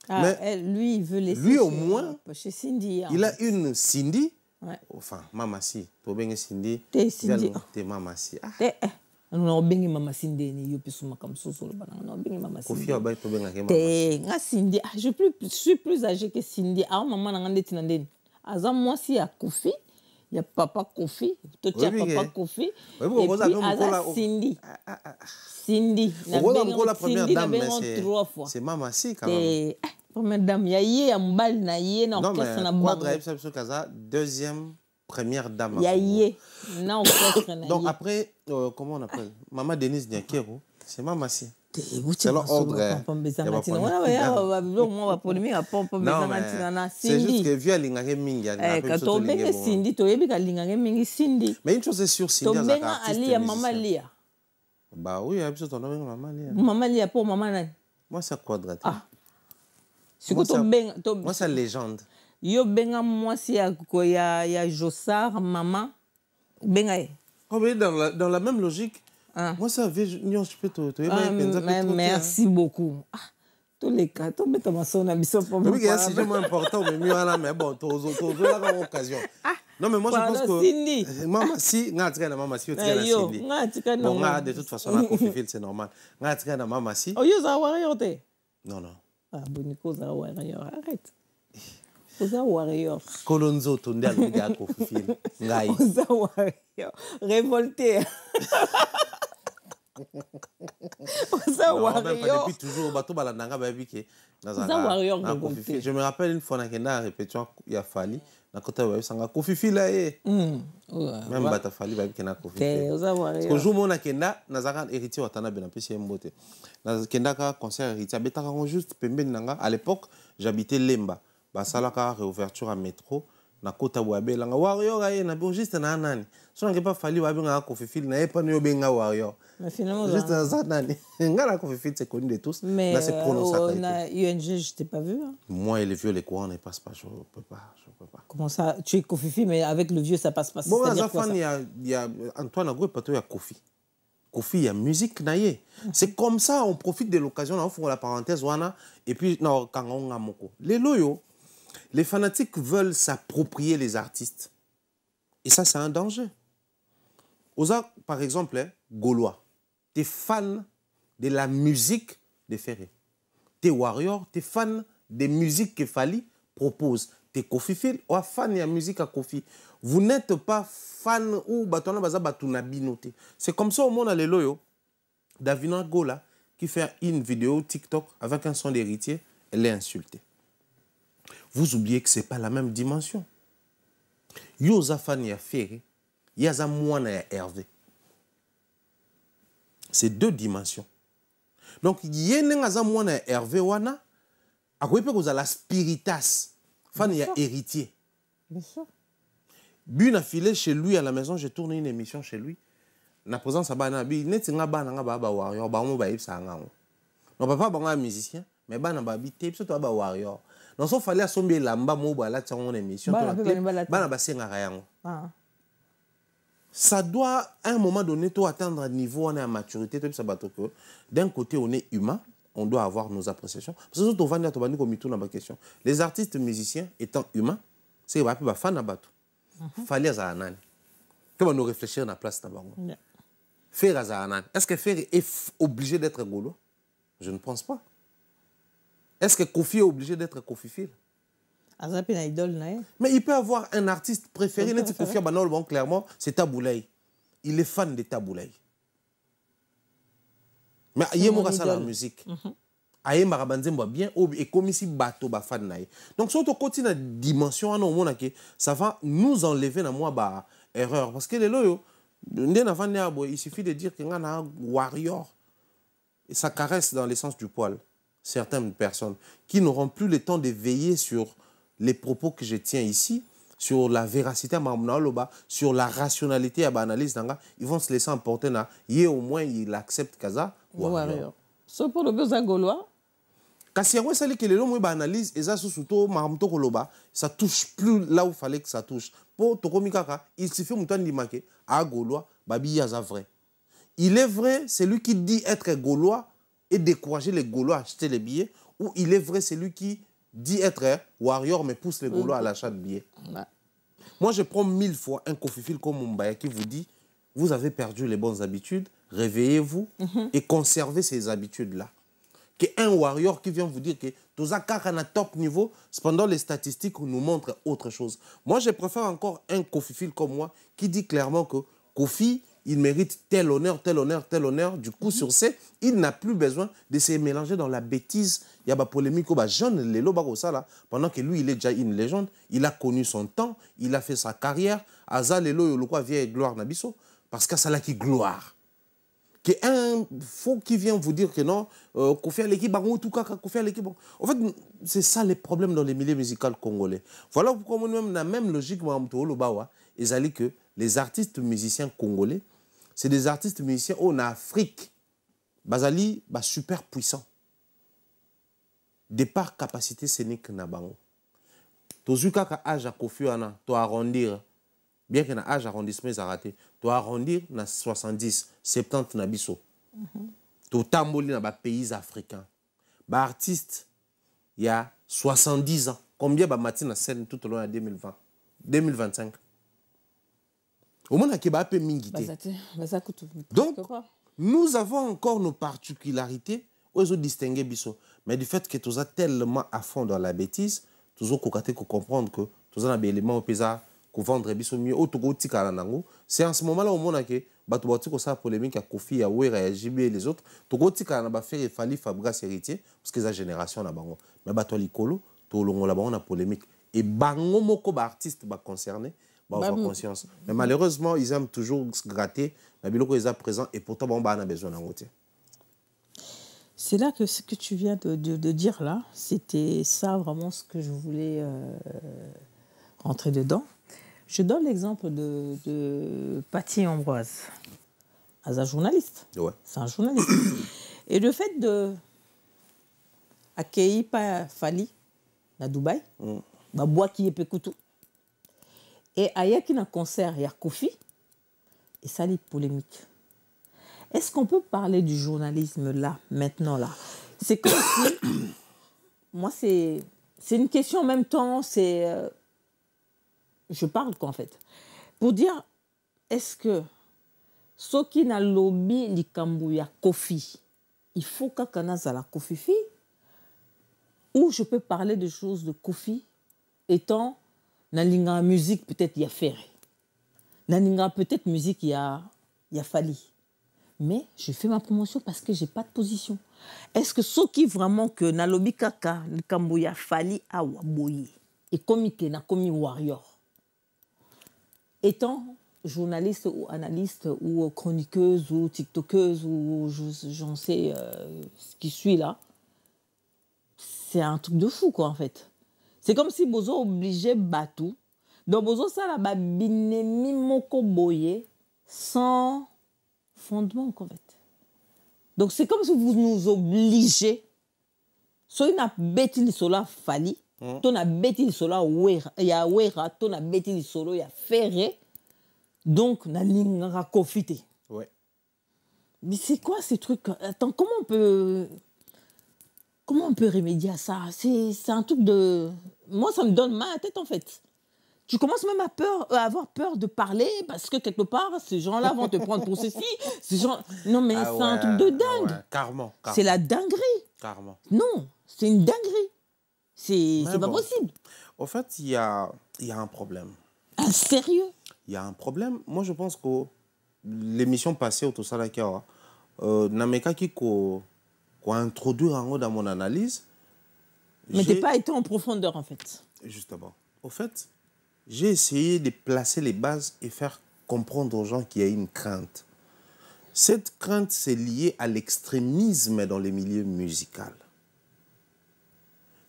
Ah, mais lui, il veut laisser lui au moins chez Cindy. Il a une Cindy. Ouais. Enfin, Mamassi. Tu bien Cindy. T'es Cindy. T'es Mamassi. Ah. On a bengi mama Cindy ni yo pesuma comme ça sur le banana. On a bengi mama Cindy. Kofi abai to benga ke Te nga Cindy, je suis plus âgée que Cindy. Ah maman na ngande tinandeni. Aza moi si ya Kofi, il y a papa Kofi, toi tu as papa Kofi. Et puis aza Cindy. Cindy. Na benga la première dame c'est Mama Si quand même. Première dame, il y a mbal na yé na orchestre na bango. Deuxième première dame. Na orchestre na. Donc après comment on appelle Maman Denise Nyakero, c'est Mama Si. C'est l'ordre. C'est juste que vieux lingake mingi. Mais une chose est sûre, Cindy est artiste. Maman Lia. Bah oui, absolument ton nom Maman Lia. Maman Lia pour Maman Nani. Moi c'est Quadrat. Moi c'est légende. Yo benga moi si ya Jossard maman benga. Oh mais dans la même logique. Moi ça je peux merci beaucoup. Tous les cas, tu mets ta sonne à biso pour moi. Oui, c'est vraiment important mais mieux là mais bon là comme occasion. Non mais moi je pense que Mama Si nga tika na Mama Si tika na Cindy. Bon nga de toute façon la Kofi Phil c'est normal. Nga tika na Mama Si. Oh yo za warrior te. Non. Ah boniko za warrior arrête. Oza warrior. Kolonzo tonde aluga Kofi Phil. Ngai. Oza warrior. Révolté. Oza warrior. Depuis toujours bato balandanga ba biki. Oza warrior révolté. Je me rappelle une fois na kenda répétition il a fallu na kota ba sanga Kofi Phil là même bata fallu ba biki na Kofi Phil. Oza warrior. Parce que jour na kenda na zaka héritier watana bena pesi mbote. Na kenda ka concert héritier betaka juste pembeni nanga à l'époque j'habitais Lemba. Basalaka réouverture à métro na kota wabe langa warrior aye na juste na nani so n'avait pas fallu wabe nga Kofi Phil na pas no benga warrior mais finalement juste ça nani ngala Kofi Phil c'est connu de tous mais là c'est prononcé na UNG je t'ai pas vu moi et les vieux les courants ne passent pas je peux pas comment ça tu es Kofi Phil mais avec le vieux ça passe pas bon à fan il y a Antoine Agoué pato ya Kofi il y a musique naie c'est comme ça on profite de l'occasion on fait la parenthèse wana et puis non kangonga moko les loyo. Les fanatiques veulent s'approprier les artistes. Et ça, c'est un danger. Oza, par exemple, Gaulois, t'es fan de la musique de Ferré. T'es Warrior, t'es fan des musiques que Fali propose. T'es Kofi Phil, ou fan de la musique à Kofi. Vous n'êtes pas fan ou batona baza batuna binoté. C'est comme ça au monde à l'éloyo. Davina Gola, qui fait une vidéo TikTok avec un son d'héritier, elle est insultée. Vous oubliez que ce n'est pas la même dimension. Yoza Fani a Ferré, Yaza Mouana a Hervé. C'est deux dimensions. Donc, Yenengaza Mouana a Hervé Wana, à quoi vous avez la spiritas, Fani a héritier. Bien sûr. Bune a filé chez lui à la maison, j'ai tourné une émission chez lui. Na présence à Banabi, netinga bananga baba warrior, ba mo ba ipsa nga. Non papa banga musicien, mais bana babi tape surtout ba warrior. Non, il fallait assommer lamba moba là dans mon émission. Ça doit à un moment donné toi atteindre un niveau on est à maturité d'un côté on est humain, on doit avoir nos appréciations. Parce que on va dire comme tout dans ma question. Les artistes musiciens étant humains, c'est pas plus fan abatou. Fallait à nani. Comment nous réfléchir à la place d'abord. Faire à nani. Est-ce que Faire est obligé d'être gaulois? Je ne pense pas. Est-ce que Kofi est obligé d'être Kofi Phil? Mais il peut avoir un artiste préféré. Kofi Abanol, bon, clairement, c'est Taboulaye. Il est fan de Taboulaye. Mais il y a ça la musique. Il y a bien et comme ici bateau ba fan naï. Donc si on continue la dimension ça va nous enlever na moi ba erreur parce que les loyo il suffit de dire qu'il y a un warrior et ça caresse dans l'essence du poil certaines personnes qui n'auront plus le temps de veiller sur les propos que je tiens ici, sur la véracité, sur la rationalité à l'analyse, ils vont se laisser emporter. Au moins, ils acceptent Kaza. Warrior. C'est pour le besoin gaulois. Kasi yango sali que les gens analyse et ça surtout maramto koloba ça touche plus là où fallait que ça touche pour tokomikaka il suffit mutan dimake a gaulois babi yaza vrai il est vrai c'est lui qui dit être gaulois et décourager les Gaulois à acheter les billets, ou il est vrai, c'est lui qui dit être warrior mais pousse les Gaulois à l'achat de billets. Moi, je prends 1000 fois un Kofi Phil comme Mumbaya qui vous dit vous avez perdu les bonnes habitudes, réveillez-vous et conservez ces habitudes-là. Qu'un warrior qui vient vous dire que tous à top niveau, cependant les statistiques nous montrent autre chose. Moi, je préfère encore un Kofi comme moi qui dit clairement que Kofi, il mérite tel honneur, tel honneur, tel honneur. Du coup, sur ce, il n'a plus besoin de se mélanger dans la bêtise. Il y a des polémiques, jeune Lelo Bagosala, pendant que lui, il est déjà une légende. Il a connu son temps, il a fait sa carrière. Aza Lelo, il a vieille gloire Nabiso, parce que ça l'a qui gloire. Un faux qui vient vous dire que non, Kofi a l'équipe, tout cas, Kofi a l'équipe. En fait, c'est ça les problèmes dans les milieux musicaux congolais. Voilà pourquoi nous-mêmes, la même logique, ils que les artistes musiciens congolais, c'est des artistes musiciens en Afrique. Bazali, super puissant. De par capacité scénique nabango. Tozuka ka âge à Kofi ana, to arrondir. Bien que na âge arrondissement est raté, to arrondir na 70, 70 na biso. To tamboli na ba pays africains. Ba artiste il y a 70 ans. Combien ba mati na scène tout au long de 2020, 2025. Au moins, il y a un mingité. Donc, nous avons encore nos particularités aux autres distinguer biso. Mais du fait que tu as tellement à fond dans la bêtise, tu as comprendre que tu as des éléments qui vendre biso mieux. C'est en ce moment-là au monde que tu as polémique à Kofi, à Ouera, à JB et les autres. Tu as fait Fali Fabregas héritier parce que c'est la génération. Mais tu as l'écolo, tu as la polémique. Et bango moko ba artiste ba concerné. Conscience. Mais malheureusement, ils aiment toujours se gratter. Ils sont présents et pourtant, on a besoin d'un côté. C'est là que ce que tu viens de dire là, c'était ça vraiment ce que je voulais rentrer dedans. Je donne l'exemple de Paty Ambroise. C'est un journaliste. Ouais. C'est un journaliste. Et le fait de accueillir Fali à Dubaï, bois qui est Pekoutou. Et ailleurs qu'il y a un concert, il y a Kofi, et ça, les polémiques. Est-ce qu'on peut parler du journalisme là, maintenant là? C'est comme si, moi, c'est une question en même temps, je parle quoi en fait, pour dire, est-ce que ceux qui n'ont lobby l'ikambouya Kofi, il faut qu'un la Kofi, ou je peux parler de choses de Kofi étant dans la musique, peut-être il y a Ferré. Dans la peut-être musique, il y a Fali. Mais je fais ma promotion parce que je n'ai pas de position. Est-ce que ceux qui vraiment que dans le Kaka, le Kambouya Fali a Waboye, et comme warrior, étant journaliste ou analyste ou chroniqueuse ou tiktokeuse ou j'en sais ce qui suit là, c'est un truc de fou quoi en fait. C'est comme si Bozo obligeait Batou. Donc Bozo ça là binemi moko boye sans fondement en fait. Donc c'est comme si vous nous obligez. Soit une bêtise li sola Fali, ton a bêtise sola Ouera, il y a Ouera, ton a bêtise solo il y a Ferré. Donc na lingara Kofité. Ouais. Mais c'est quoi ces trucs? Attends, comment on peut remédier à ça? C'est un truc de... Moi, ça me donne mal à la tête, en fait. Tu commences même à avoir peur de parler parce que, quelque part, ces gens-là vont te prendre pour ceci. Ces gens... Non, mais c'est un truc de dingue. Ouais. Carrément. C'est la dinguerie. Carrément. Non, c'est une dinguerie. C'est pas possible. En fait, il y a un problème. Un sérieux? Il y a un problème. Moi, je pense que l'émission passée, tout ça, Nameka qui introduire en haut dans mon analyse. Mais tu n'es pas été en profondeur, en fait. Justement. Au fait, j'ai essayé de placer les bases et faire comprendre aux gens qu'il y a une crainte. Cette crainte, c'est lié à l'extrémisme dans les milieux musicaux.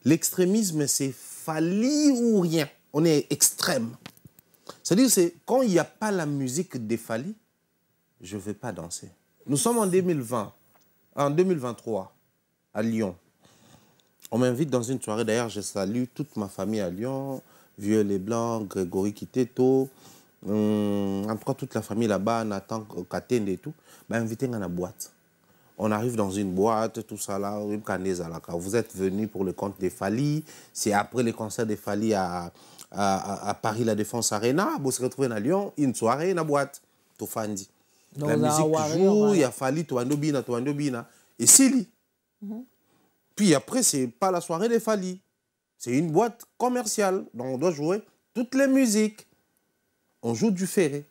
L'extrémisme, c'est Fali ou rien. On est extrême. C'est-à-dire, c'est quand il n'y a pas la musique de Fali, je ne vais pas danser. Nous sommes en 2020. En 2023, à Lyon. On m'invite dans une soirée. D'ailleurs, je salue toute ma famille à Lyon. Vieux Leblanc, Grégory Kiteto. En tout cas, toute la famille là-bas, Nathan Katende et tout. M'a invité dans la boîte. On arrive dans une boîte, tout ça là. Vous êtes venus pour le compte des Fali. C'est après le concert des Fali à Paris, la Défense Arena. Vous se retrouvez à Lyon, une soirée, une boîte. Tofandi. Donc, la musique joue, il y a Fali, Toandobina, et Sili. Puis après, c'est pas la soirée des Fali. C'est une boîte commerciale. Donc on doit jouer toutes les musiques. On joue du ferré.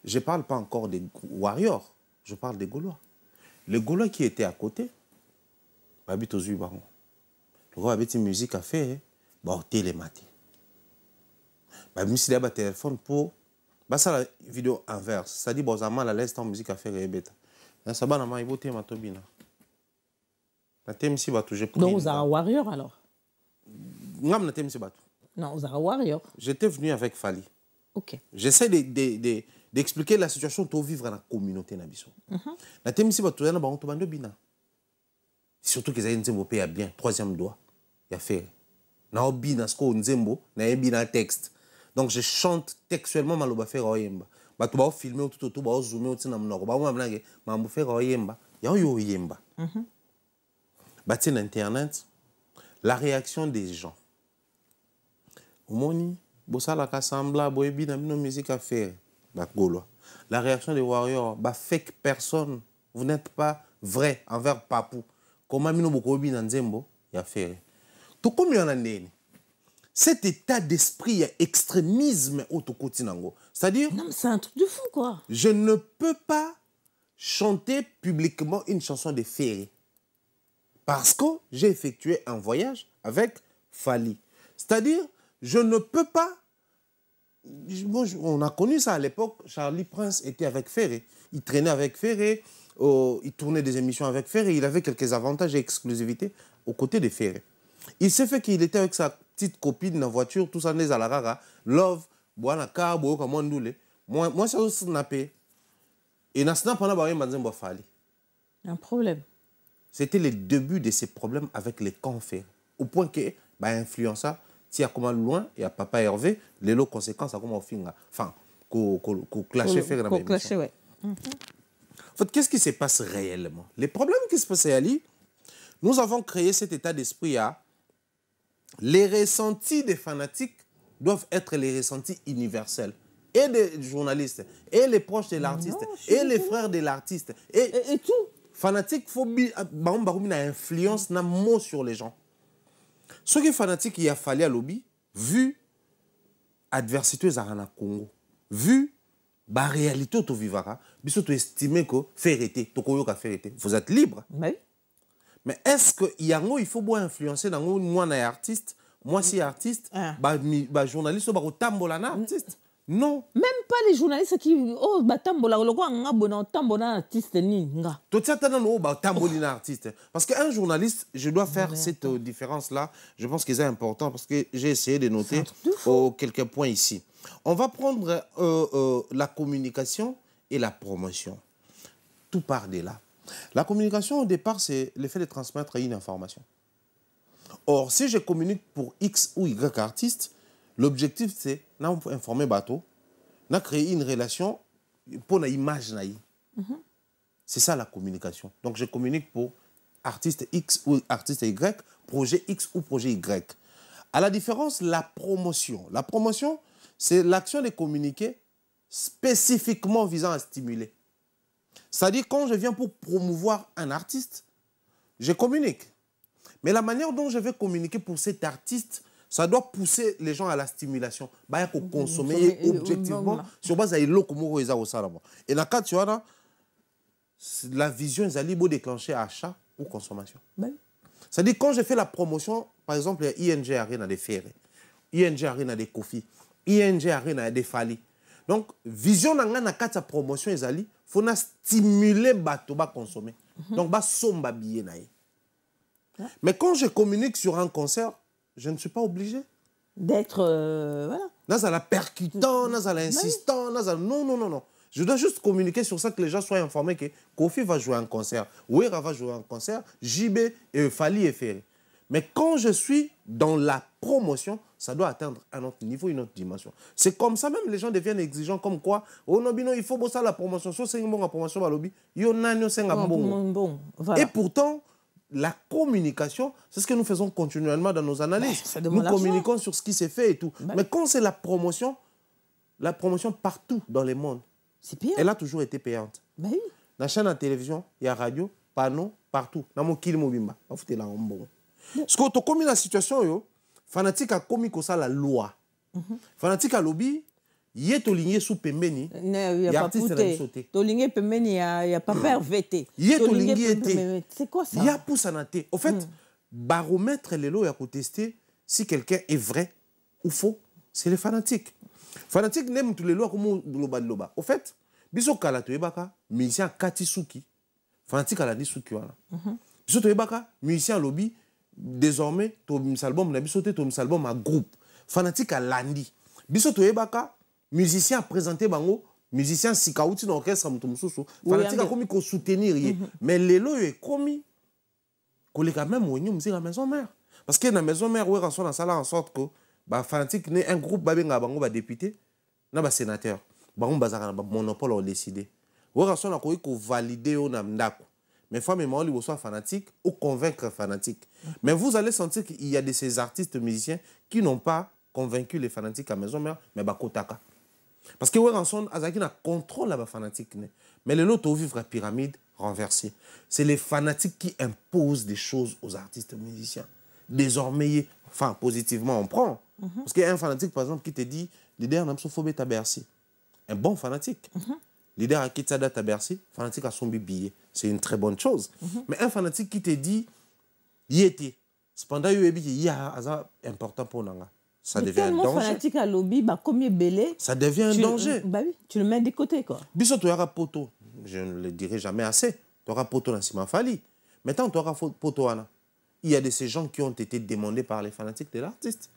Je ne parle pas encore des Warriors. Je parle des Gaulois. Les Gaulois qui étaient à côté, habitent aux yeux, baron. Le gars avait une musique à faire, bah, télématé. Bah, même s'il y a un téléphone pour. Bah, ça, la vidéo inverse. Ça dit, bon, ça m'a la laisse en musique à faire et bêta. Ça va, il faut télémater ma tobina. La thème si bateau, j'ai pris. Donc, vous avez Warrior alors? Non, la thème si bateau. Non, vous avez Warrior. J'étais venu avec Fali. Ok. J'essaie d'expliquer la situation pour vivre dans la communauté. La thème si bateau, il y a un peu de bina. Surtout qu'ils aient un pays bien, troisième doigt. Il y a fait. Na bina, ce qu'on nzembo, na bina texte. Donc je chante textuellement maloba faire oyemba. Ba tu ba filmer tout tout ba zoomer au tina mnoko. Ba mwa blange, ma mo faire oyemba. Ya yo oyemba. Bah, tiens, Internet, la réaction des gens. Omoni, Bossala Kassambla, Boebi, n'a pas musique à faire. La réaction des Warriors, bah, fake personne. Vous n'êtes pas vrai envers Papou. Comment Mino Bokobi Nanzembo, il a fait. Tout comme il y en a cet état d'esprit, extrémisme au Tokotinango. C'est-à-dire. Non, mais c'est un truc de fou, quoi. Je ne peux pas chanter publiquement une chanson de Ferré. Parce que j'ai effectué un voyage avec Fali. C'est-à-dire, je ne peux pas... On a connu ça à l'époque. Charlie Prince était avec Ferré. Il traînait avec Ferré. Il tournait des émissions avec Ferré. Il avait quelques avantages et exclusivités aux côtés de Ferré. Il s'est fait qu'il était avec sa petite copine dans la voiture. Tout ça, n'est à la rara. Love, Boana Kabo, Kamondoule. Moi, c'est aussi snappé. Et na snap, on a barré Manzembo Fali. Un problème. C'était le début de ces problèmes avec les confrères. Au point que, bah, influença, si à comment loin, et à Papa Hervé, les lots conséquences à comment finir. Enfin, qu'on clasher faire dans la clasher, ouais. En fait, qu'est-ce qui se passe réellement? Les problèmes qui se passent à Ali, nous avons créé cet état d'esprit à les ressentis des fanatiques doivent être les ressentis universels. Et des journalistes, et les proches de l'artiste, et les frères de l'artiste, et tout. Fanatique, faut une influence, un mot sur les gens. Ce qui est fanatique, il a fallu à lobby, vu adversité à Congo, vu la réalité au vivara, biso tu estimer que faire été, vous êtes libre. Oui. Mais est-ce que il faut bien influencer dans moi un artiste, moi si artiste, bah journaliste bah tambola na artiste. Non. Même pas les journalistes qui oh batambola le quoi nga bona tambola artiste ni nga. Tout ça no ba tambolina artiste parce qu'un journaliste, je dois faire cette différence là, je pense que c'est important parce que j'ai essayé de noter quelques points ici. On va prendre la communication et la promotion. Tout part de là. La communication au départ c'est le fait de transmettre une information. Or si je communique pour X ou Y artiste, l'objectif, c'est d'informer bateau, de créer une relation pour l'image. C'est ça la communication. Donc, je communique pour artiste X ou artiste Y, projet X ou projet Y. À la différence, la promotion. La promotion, c'est l'action de communiquer spécifiquement visant à stimuler. C'est-à-dire, quand je viens pour promouvoir un artiste, je communique. Mais la manière dont je vais communiquer pour cet artiste, ça doit pousser les gens à la stimulation. Il faut consommer objectivement sur base de l'eau comme et dans le cas, tu vois, la vision est allée déclencher achat ou consommation. C'est-à-dire, quand je fais la promotion, par exemple, il y a ING Arena des Ferré, ING Arena des Kofi, ING Arena des Fali. Donc, vision dans la promotion, il faut stimuler les gens à consommer. Donc, il faut somba billet. Mais quand je communique sur un concert, je ne suis pas obligé d'être voilà. Dans la percutant, dans l'insistant, non. Je dois juste communiquer sur ça que les gens soient informés que Kofi va jouer un concert, Ouera va jouer un concert, JB et Fali et Ferré. Mais quand je suis dans la promotion, ça doit atteindre un autre niveau, une autre dimension. C'est comme ça même les gens deviennent exigeants comme quoi oh non, il faut bosser la promotion, so c'est une bonne promotion à lobby, et pourtant la communication, c'est ce que nous faisons continuellement dans nos analyses. Nous communiquons sur ce qui s'est fait et tout. Mais quand c'est la promotion partout dans le monde, C'est payant. Elle a toujours été payante. Bah oui. Dans la chaîne de télévision, il y a radio, panneau, partout. Dans mon kil mobimba. On fout là en bon. Parce que tu as commis la situation, yo, fanatique a commis comme ça la loi. Fanatique a lobby, il est ligné sous pembeni. Il n'y a pas pouté. Tolingé pembeni, il n'y a pas pervété. Il est ligné été. C'est quoi ça? Il y a pour sanaté. Au fait, baromètre les lots, il y a tester si quelqu'un est vrai ou faux. C'est les fanatiques. Fanatiques n'aiment tous les lois comme loba de loba. Au fait, biso kala to ebaka, musicien Kati Suki. Fanatique à la dit Suki wala. Biso to ebaka, musicien lobby, désormais, ton album n'a biso ton album à groupe. Fanatique à Landi. Biso to ebaka, musicien présenté bango, musicien sikauti dans l'orchestre mutumsusu. Fanatique a commis qu'on soutenir. Mais les lois est commis qu'on les quand même ou nous la maison mère. Parce que la maison mère où on a en sorte que bah fanatique né un groupe babenga bango ba député na ba sénateur bango bazaka na ba monopole ont décidé où on a ko valider on ndako mais fois même on soit fanatique ou convaincre fanatique mais vous allez sentir qu'il y a de ces artistes musiciens qui n'ont pas convaincu les fanatiques à maison mère mais ba kotaka parce que où on azaki na contrôle la ba fanatique mais les autres vivre la pyramide renversée c'est les fanatiques qui imposent des choses aux artistes musiciens désormais enfin positivement on prend parce qu'il y a un fanatique par exemple qui te dit leader n'a pas phobie à Bercy un bon fanatique leader à Kitsada à Bercy fanatique à son billet c'est une très bonne chose mais un fanatique qui te dit y était cependant il y a important pour nanga ça devient un danger fanatique à lobby bah combien belé ça devient un danger bah oui tu le mets de côté quoi biso tu auras poto je ne le dirai jamais assez tu auras poto dans Sima Fali maintenant tu auras poto ana il y a de ces gens qui ont été demandés par les fanatiques de l'artiste.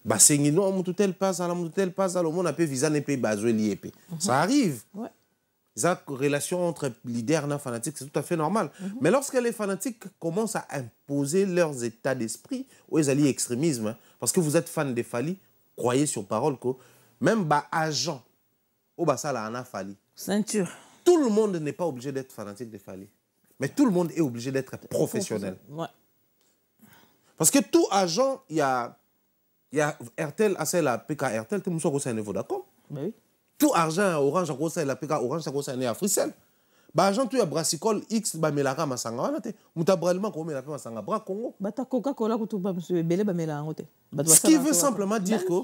Bah c'est une non tel passe à le monde a peu visa ne peut baser lié ça arrive ouais ça relation entre leaders et fanatiques c'est tout à fait normal mais lorsque les fanatiques commencent à imposer leurs états d'esprit ou ils allient extrémisme parce que vous êtes fan de Fali croyez sur parole que même bah agent au bah ça là en a Fali ceinture tout le monde n'est pas obligé d'être fanatique de Fali. Mais tout le monde est obligé d'être professionnel. Ouais. Parce que tout agent, il y a RTL, ACL, PK, RTL, tout le monde est niveau d'accord. Oui. Tout argent, Orange, ACL, PK, Orange, c'est à Frissel. Bah, agent, tu as Brassicole, X, bah, Melara, Masanga, on a été. Mutabralement, comme il a fait Masanga, Bra, Congo. Bah, ta Coca-Cola, tu vas me Bélé, bah, Melara, ce qui veut simplement dire que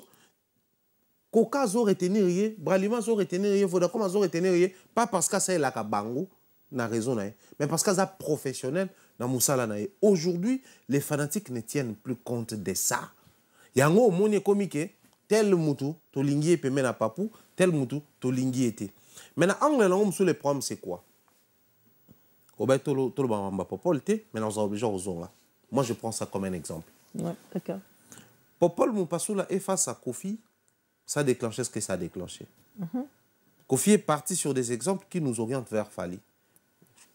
Coca, zo retenir rien, Bralima, zo retenir rien, Vodacom, zo retenir rien, pas parce que c'est la Kabango. Na raison mais parce que ça professionnel dans Moussala aujourd'hui les fanatiques ne tiennent plus compte de ça yango moni comique tel mutu to lingi pe mena papou tel mutu to lingi était maintenant angle là sur les problèmes c'est quoi oba to lo bamba popol té mais nous obligé aux zonga moi je prends ça comme un exemple ouais d'accord popol mon passoula est face à Kofi ça a déclenché ce que ça a déclenché Kofi est parti sur des exemples qui nous orientent vers Fali.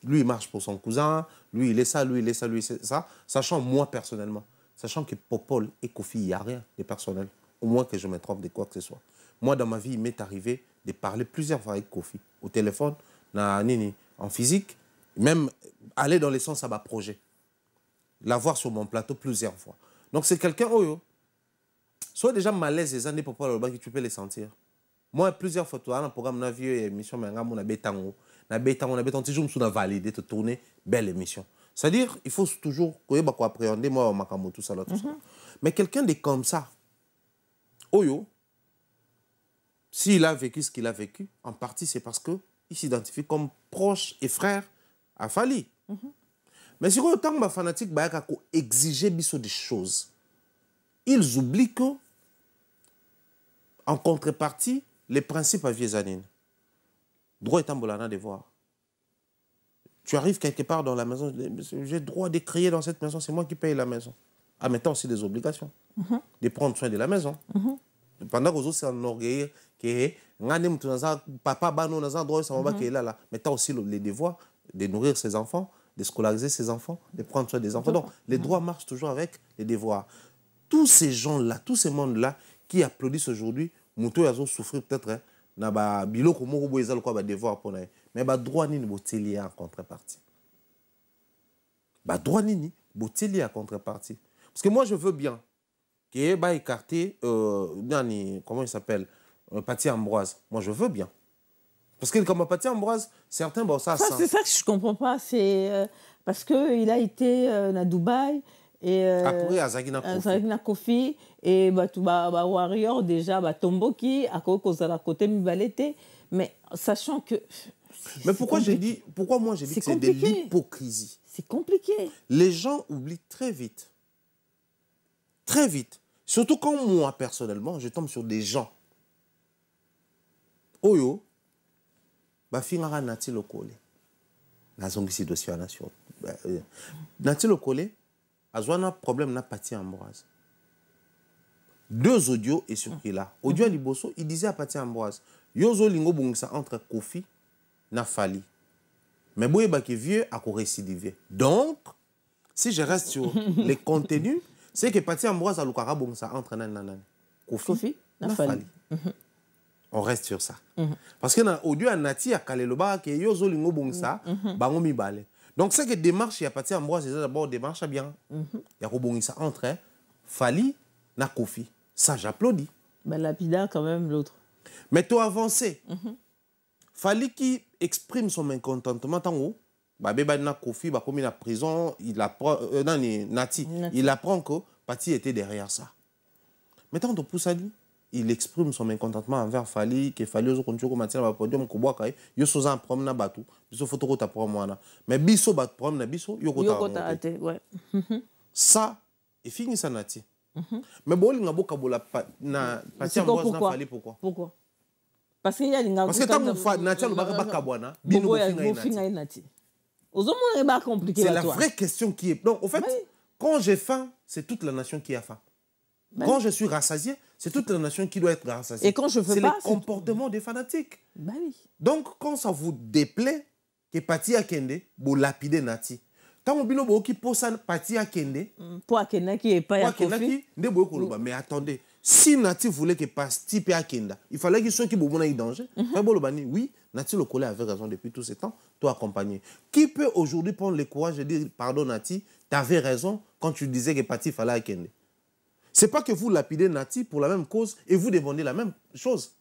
Lui, il marche pour son cousin, lui, il est ça, lui, il est ça, lui, il est ça. Sachant, moi, personnellement, sachant que Popol et Kofi, il n'y a rien de personnel. Au moins que je me trompe de quoi que ce soit. Moi, dans ma vie, il m'est arrivé de parler plusieurs fois avec Kofi. Au téléphone, en physique, même aller dans les sens à ma projet. L'avoir sur mon plateau plusieurs fois. Donc, c'est quelqu'un, soit déjà malaise les années Popol, que tu peux les sentir. Moi, plusieurs fois, dans le programme, na vieux émission, mais on a bétango. On a toujours validé de tourner belle émission. C'est-à-dire, il faut toujours appréhender moi tout ça. Mais quelqu'un de comme ça, s'il a vécu ce qu'il a vécu, en partie c'est parce qu'il s'identifie comme proche et frère à Fali. Mais si autant que fanatique exiger des choses, ils oublient que en contrepartie, les principes à Viezanine. Droit est en de voir. Tu arrives quelque part dans la maison, j'ai droit de crier dans cette maison, c'est moi qui paye la maison. Ah, mais tu as aussi des obligations de prendre soin de la maison. Pendant que vous aussi en orgueil, que papa bano dans un droit, ça va est là. Mais tu as aussi les devoirs de nourrir ses enfants, de scolariser ses enfants, de prendre soin des enfants. Donc, les droits marchent toujours avec les devoirs. Tous ces gens-là, tous ces mondes-là qui applaudissent aujourd'hui, Moutou a souffert peut-être. Na ba biloko moko bo ezal ko ba devoir pour mais ba droit nini boteli en contrepartie ba droit nini boteli en contrepartie parce que moi je veux bien que ba écarter comment il s'appelle Paty Ambroise, moi je veux bien. Parce que comme Paty Ambroise, certains, bon, ça c'est ça que je ne comprends pas. C'est parce qu'il a été à Dubaï et après Azagina Kofi et Warrior déjà Tomboki à Kozala côté Mibalete. Mais sachant que. Mais pourquoi moi j'ai dit que c'est de l'hypocrisie? C'est compliqué. Les gens oublient très vite. Très vite. Surtout quand moi, personnellement, je tombe sur des gens. Oyo, Bafingara Nati Lokole. La zongisi dossier à nation. Nati Lokole, a un problème na Paty Ambroise. 2 audios et sur là. Audio à Liboso, il disait à Paty Ambroise, Yozo Lingo Bungsa entre Kofi na Fali. Mais boye baki vieux a récidivé. Donc, si je reste sur les contenus, c'est que Paty Ambroise a l'ukara Bungsa entre nan Kofi na Fali. On reste sur ça. Parce que dans audio à Nati a Kaleloba que Yozo Lingo Bungsa bango mi balé. Donc c'est que démarche il y a Paty Ambroise c'est d'abord démarche bien. Il y a Bungsa entre Fali na Kofi. Ça j'applaudis. Ben lapida quand même l'autre. Mais toi avancé. Fali qui exprime son mécontentement en haut. Bébé na Kofi ba comme in prison, il apprend Nati, il apprend que Paty était derrière ça. Maintenant on pousse à lui. Il exprime son mécontentement envers Fali, que Fali ozo koncho ko matina ba podium ko boaka yo soza en problème na batu biso photo ko ta problème na mais biso bat problème na biso yo ko ta ouais. Ça et fini ça Nati. Mais bon linga boka bola na Paty Ambroise na Fali pourquoi parce qu'il y a linga parce que tant Nati lo baka bakabwana bino finga Nati ozomo ba compliqué c'est la vraie question qui est donc au fait quand j'ai faim c'est toute la nation qui a faim. Quand je suis rassasié, c'est toute la nation qui doit être rassasiée. Et quand je fais pas, c'est le comportement des fanatiques. Bah oui. Donc, quand ça vous déplaît que Paty Akende, vous lapidez Nati. Tant que vous qui pose Paty Akende, pour Akenda qui est pas à Kofi. Mais attendez, si Nati voulait que Paty Akenda, il fallait qu'il soit qui vous en danger. Oui, Nati le collègue avait raison depuis tout ce temps, toi accompagné. Qui peut aujourd'hui prendre le courage de dire pardon Nati, tu avais raison quand tu disais que Paty fallait Akende. C'est pas que vous lapidez Nati pour la même cause et vous demandez la même chose.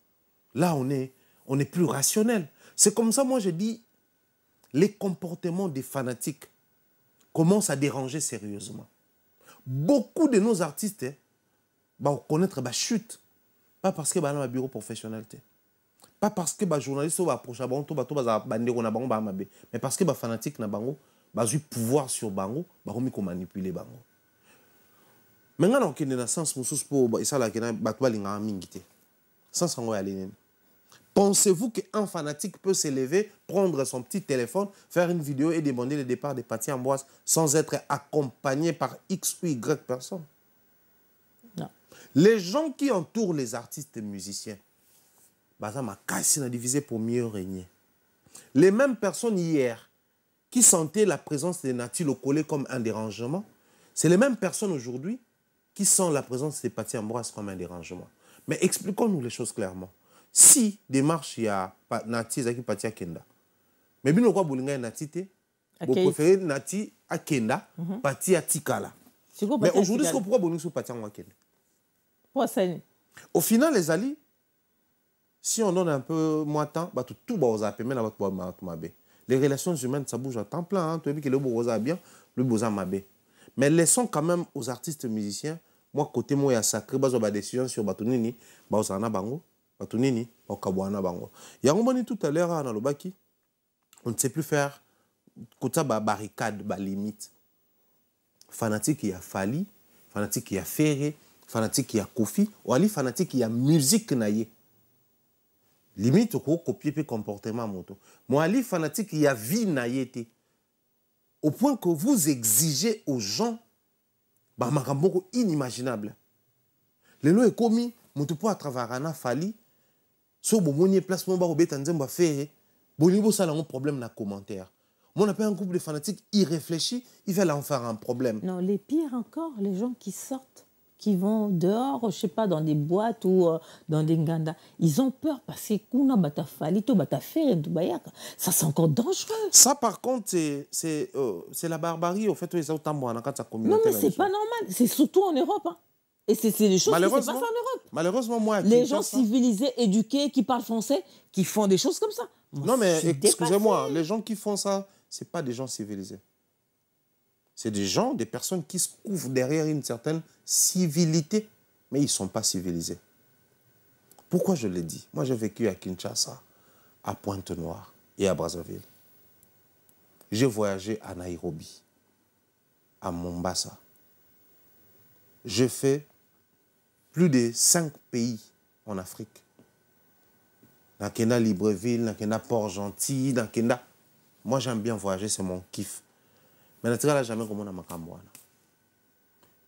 Là, on est plus rationnel. C'est comme ça, moi, je dis, les comportements des fanatiques commencent à déranger sérieusement. Beaucoup de nos artistes vont connaître la chute. Pas parce que dans un bureau professionnel. Pas parce que les journalistes vont approcher mais parce que les fanatiques ont eu pouvoir sur Bango, ils vont manipuler Bango. Maintenant, on a un sens pour ça là pensez-vous qu'un fanatique peut se lever, prendre son petit téléphone, faire une vidéo et demander le départ de Paty Ambroise sans être accompagné par X ou Y personne? Non. Les gens qui entourent les artistes et musiciens, on a divisé pour mieux régner. Les mêmes personnes hier qui sentaient la présence de Nati Lokole comme un dérangement, c'est les mêmes personnes aujourd'hui qui sentent la présence de Paty Ambroise comme un dérangement. Mais expliquons-nous les choses clairement. Si démarche il y a Nati Zaki Paty Akenda, mais bien quoi Boulinga Nati te, vous préférez Nati Akenda, Paty Atikala. Mais aujourd'hui, pourquoi Boulinga sur Paty Akenda? Pourquoi ça? Au final, les alliés, si on donne un peu moins de temps, tout va vous appeler même votre mabé. Les relations humaines, ça bouge à temps plein. Tu as vu que le beau bien, le beau mabé. Mais laissons quand même aux artistes musiciens, moi, côté moi, il y a sacré, il y a des décisions sur Batunini, Baosana Bango, Batunini, Okabuana Bango. Il y a un moment tout à l'heure, on ne sait plus faire, côté barricade, limite. Fanatique, il y a Fali, fanatique, il y a Ferré, fanatique, il y a Kofi, ou ali fanatique, il y a musique naïe. Limite, on peut copier le comportement moto. Moi, ali fanatique, il y a vie naïe. Au point que vous exigez aux gens makambo inimaginable. Le lo est commis, mon tout à travers un Fali, so bomonier place mon barobé tanzemba faire, bonibo ça un problème dans commentaire. Mon appelle un groupe de fanatiques irréfléchis, il va en faire un problème. Non, les pires encore, les gens qui sortent, qui vont dehors, je sais pas, dans des boîtes ou dans des ngandas, ils ont peur parce que kuna bata Fali to bata faire ça c'est encore dangereux. Ça par contre c'est la barbarie au fait où ils ont tambour dans sa communauté. Non mais c'est pas normal, c'est surtout en Europe hein. Et c'est des choses qui se passent en Europe. Malheureusement, moi, les gens civilisés, éduqués, qui parlent français, qui font des choses comme ça. Moi, non, mais excusez-moi, les gens qui font ça, ce n'est pas des gens civilisés. C'est des gens, des personnes qui se couvrent derrière une certaine civilité, mais ils ne sont pas civilisés. Pourquoi je l'ai dit? Moi, j'ai vécu à Kinshasa, à Pointe-Noire et à Brazzaville. J'ai voyagé à Nairobi, à Mombasa. J'ai fait plus de 5 pays en Afrique. Dans Kenya, Libreville, dans Kenya, Port-Gentil, dans Kenya. Moi, j'aime bien voyager, c'est mon kiff. Mais naturellement, jamais comme on a ma camboana.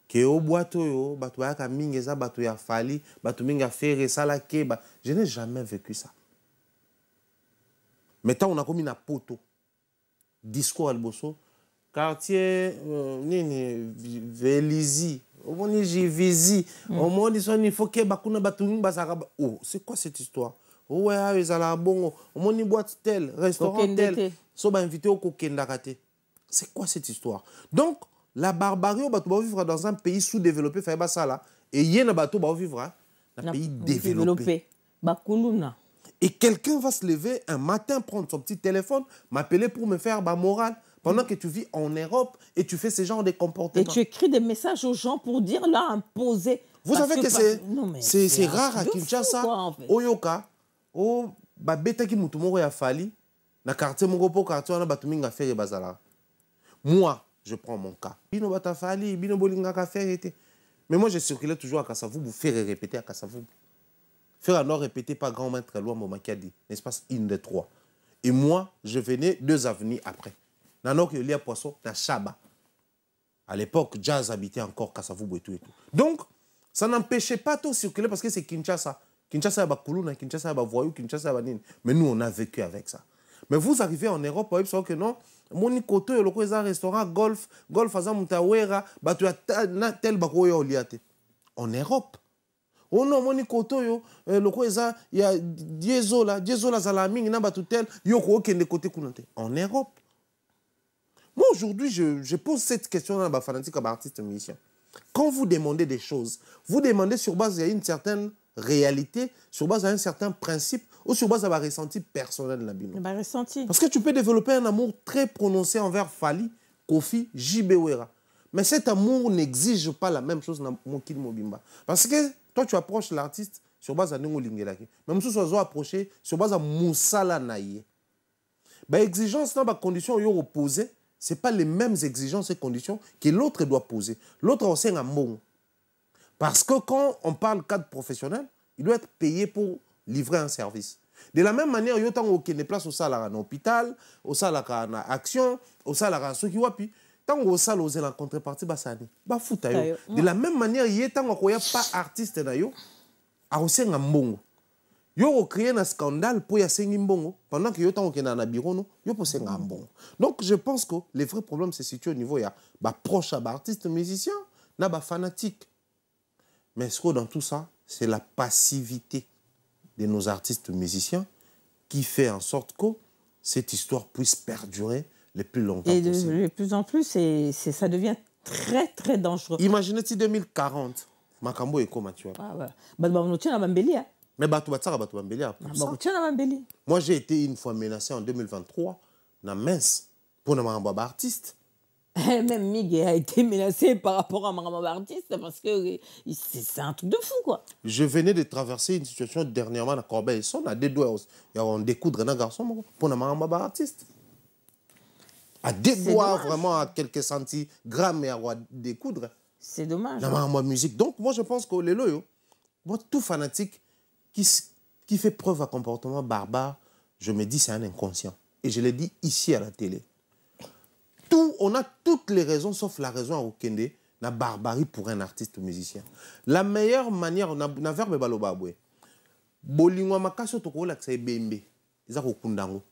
Que au boiteau yo, batu ya kamingeza, batu ya fali, batu minga fere sala keba. Je n'ai jamais vécu ça. Maintenant, on a commis na poto. Discours alboso. Quartier, nini, Vélizy. Au moins, j'ai visé. Au moins, il faut que bakuna batu minga basara. Oh, c'est quoi cette histoire? Oh, ouais, ils allaient bon. Au moins, boîte tel, restaurant tel. So, ba invité au kokenda kate. C'est quoi cette histoire? Donc, la barbarie, on va vivre dans un pays sous-développé, et il y a un bateau va vivre dans un pays développé. Et quelqu'un va se lever un matin, prendre son petit téléphone, m'appeler pour me faire ma morale, pendant que tu vis en Europe et tu fais ce genre de comportements. Et tu écris des messages aux gens pour dire, là, imposer. Vous savez que c'est rare à Kinshasa, au Yoka, au Babeta qui moutoumoro ya fali, na quartier Mongopo, quartier on a batuminga faire bazala. Moi, je prends mon cas. Bino batafali, bino bolinga ka faire été. Mais moi, je circulais toujours à Kassavou pour faire répéter à Kassavou. Faire à nord répéter pas grand maître loin mon qui a dit. L'espace 1, 2, 3. Et moi, je venais 2 avenues après. Dans nord, il y a poisson, dans Chaba. À l'époque, Jazz habitait encore Kassavou et tout et tout. Donc, ça n'empêchait pas tout circuler parce que c'est Kinshasa. Kinshasa, il y a Koulouna, Kinshasa, il y a Voyou, Kinshasa, il y a Nine. Mais nous, on a vécu avec ça. Mais vous arrivez en Europe, vous savez que non. Mon côté, il y a un restaurant golf, golf à Zamutawera, tu as tel bakoyo oliate. En Europe. Oh non, mon côté, il y a Diesola, Diesola Zalaming, n'a pas tout tel, yoko qui est de côté Kounante. En Europe. Moi, aujourd'hui, je pose cette question à ma fanatique comme artiste musicien. Quand vous demandez des choses, vous demandez sur base d'une certaine réalité, sur base d'un certain principe, ou sur base d'un ressenti personnel de la bino. Parce que tu peux développer un amour très prononcé envers Fali, Kofi, J.B. Wera. Mais cet amour n'exige pas la même chose dans mon Kid Mobimba. Parce que toi, tu approches l'artiste sur base d'un Ningo Lingelaki. Même si tu as approché sur base d'un Moussala Naye. Ben, exigence, dans la condition opposée, ce n'est pas les mêmes exigences et conditions que l'autre doit poser. L'autre a aussi un bon. Parce que quand on parle cadre professionnel, il doit être payé pour livrer un service. De la même manière, il y a des places au salaire en hôpital, au salaire en action, au salaire en ceux qui wapi. Tant au salaire aux en contrepartie, bah fouta yo. De la même manière, il y a pas artiste d'ailleurs, a aussi un mbongo. Yo créé un scandale pour y a mbongo pendant que yo tant que na bureau no, yo pour un mbongo. Donc je pense que les vrais problèmes se situent au niveau ya ba proche à artiste musicien, na ba fanatique. Mais ce que dans tout ça, c'est la passivité de nos artistes musiciens qui fait en sorte que cette histoire puisse perdurer le plus longtemps possible. Et de plus en plus, ça devient très, très dangereux. Imaginez-vous 2040, Makambo et Komatua. Ah ouais. Mais moi, j'ai été une fois menacé en 2023 dans Mince pour un artiste. Même Miguel a été menacé par rapport à Marama Artiste parce que c'est un truc de fou, quoi. Je venais de traverser une situation dernièrement à Corbeil-Essonne, à deux doigts, on découdre un garçon pour Marama Artiste. À deux doigts, vraiment, à quelques centigrammes, et à découdre. C'est dommage. Dans Marama Musique. Donc, moi, je pense que les loyaux, moi, tout fanatique qui fait preuve à comportement barbare, je me dis c'est un inconscient. Et je l'ai dit ici à la télé. On a toutes les raisons, sauf la raison à Okende, la barbarie pour un artiste musicien. La meilleure manière, on a verbe balobabwe. Bolingwa makaso toko la ksa bembe. Iza ko kundango.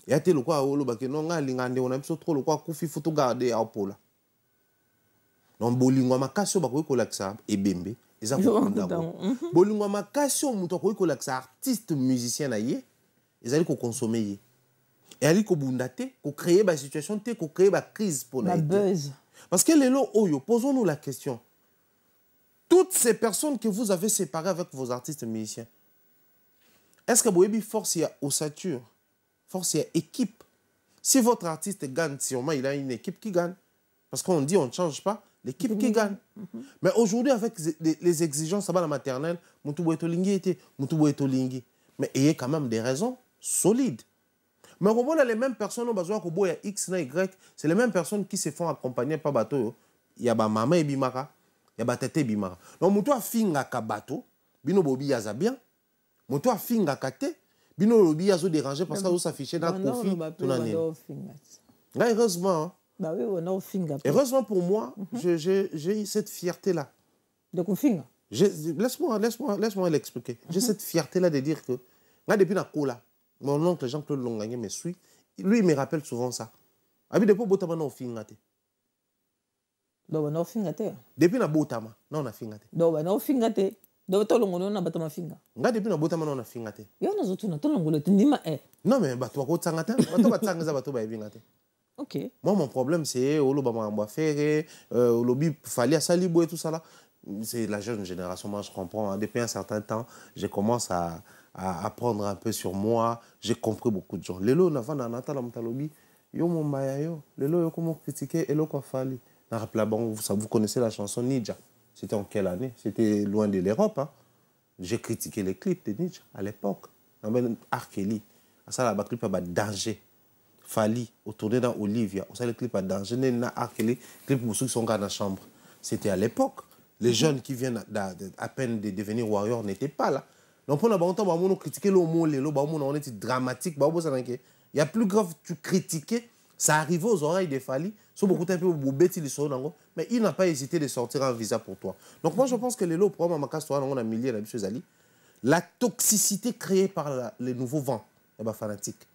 Ya te lokwa olo bake no nga lingande on a biso trop lokwa kufi futu garder a opola. Non bolingwa makaso bako ko la ksa ebembe. Iza ko kundango. Bolingwa makaso muto ko la ksa artiste musicien na ye. Iza ko consommer ye. Et ali ko bundate, ko créer ba situation te, ko créer ba crise pour la buzz. Parce que les lots oyo, posons-nous la question. toutes ces personnes que vous avez séparées avec vos artistes musiciens, est-ce que vous avez force il y a ossature, force il y a équipe? Si votre artiste gagne, sûrement il a une équipe qui gagne. Parce qu'on dit on ne change pas, l'équipe qui gagne. Mais aujourd'hui, avec les exigences, ça va la maternelle, mais ayez quand même des raisons solides. Mais on voit les mêmes personnes, il y a X, Y, c'est les mêmes personnes qui se font accompagner par bateau. Il y a maman et bimara, il y a tete bimara. Donc, mutu a finga ka bateau, bino bobi yaza bien. Mutu a finga ka te, bino bobi yazo déranger parce que vous s'affichez dans le Kofi. Heureusement, hein. Bah oui, on a au finger. Heureusement pour moi, j'ai eu cette fierté-là. De Kofinga. Laisse-moi l'expliquer. J'ai cette fierté-là de dire que, depuis la cola, mon oncle Jean-Claude Longagné me suit. Lui, il me rappelle souvent ça. Depuis Botama, on a fingate. Donc, on a fingate. Depuis la Botama, on a fingate. Donc, on a fingate. Donc, on a batama finga. Depuis la Botama, on a fingate. Il y a un autre, on a tundima. Non, mais tu vas tangate. Tu vas tangate. Ok. Moi, mon problème, c'est le fallait à Salibo et tout ça là. C'est la jeune génération, moi je comprends. Depuis un certain temps, je commence à apprendre un peu sur moi. J'ai compris beaucoup de gens. Lelo, on a fait un natal à Mtalobi. Yo, mon baya, yo. Lelo, yo, comment critiquer Elo Kwafali. Vous connaissez la chanson Ninja. C'était en quelle année? C'était loin de l'Europe. Hein? J'ai critiqué les clips de Ninja à l'époque. Arkeli. Ça, là, clip à danger. Fali, au tourné dans Olivia. On sait le clip à danger. N'a Arkeli, clip pour ceux qui sont dans la chambre. C'était à l'époque. Les jeunes qui viennent à peine de devenir warriors n'étaient pas là. Donc, on a critiqué le mot, on était dramatique. Il y a plus grave, tu critiquais, ça arrivait aux oreilles des Fali. Mais il n'a pas hésité de sortir un visa pour toi. Donc, moi, je pense que les lots, on a milliers de la toxicité créée par les nouveaux vents, fanatiques.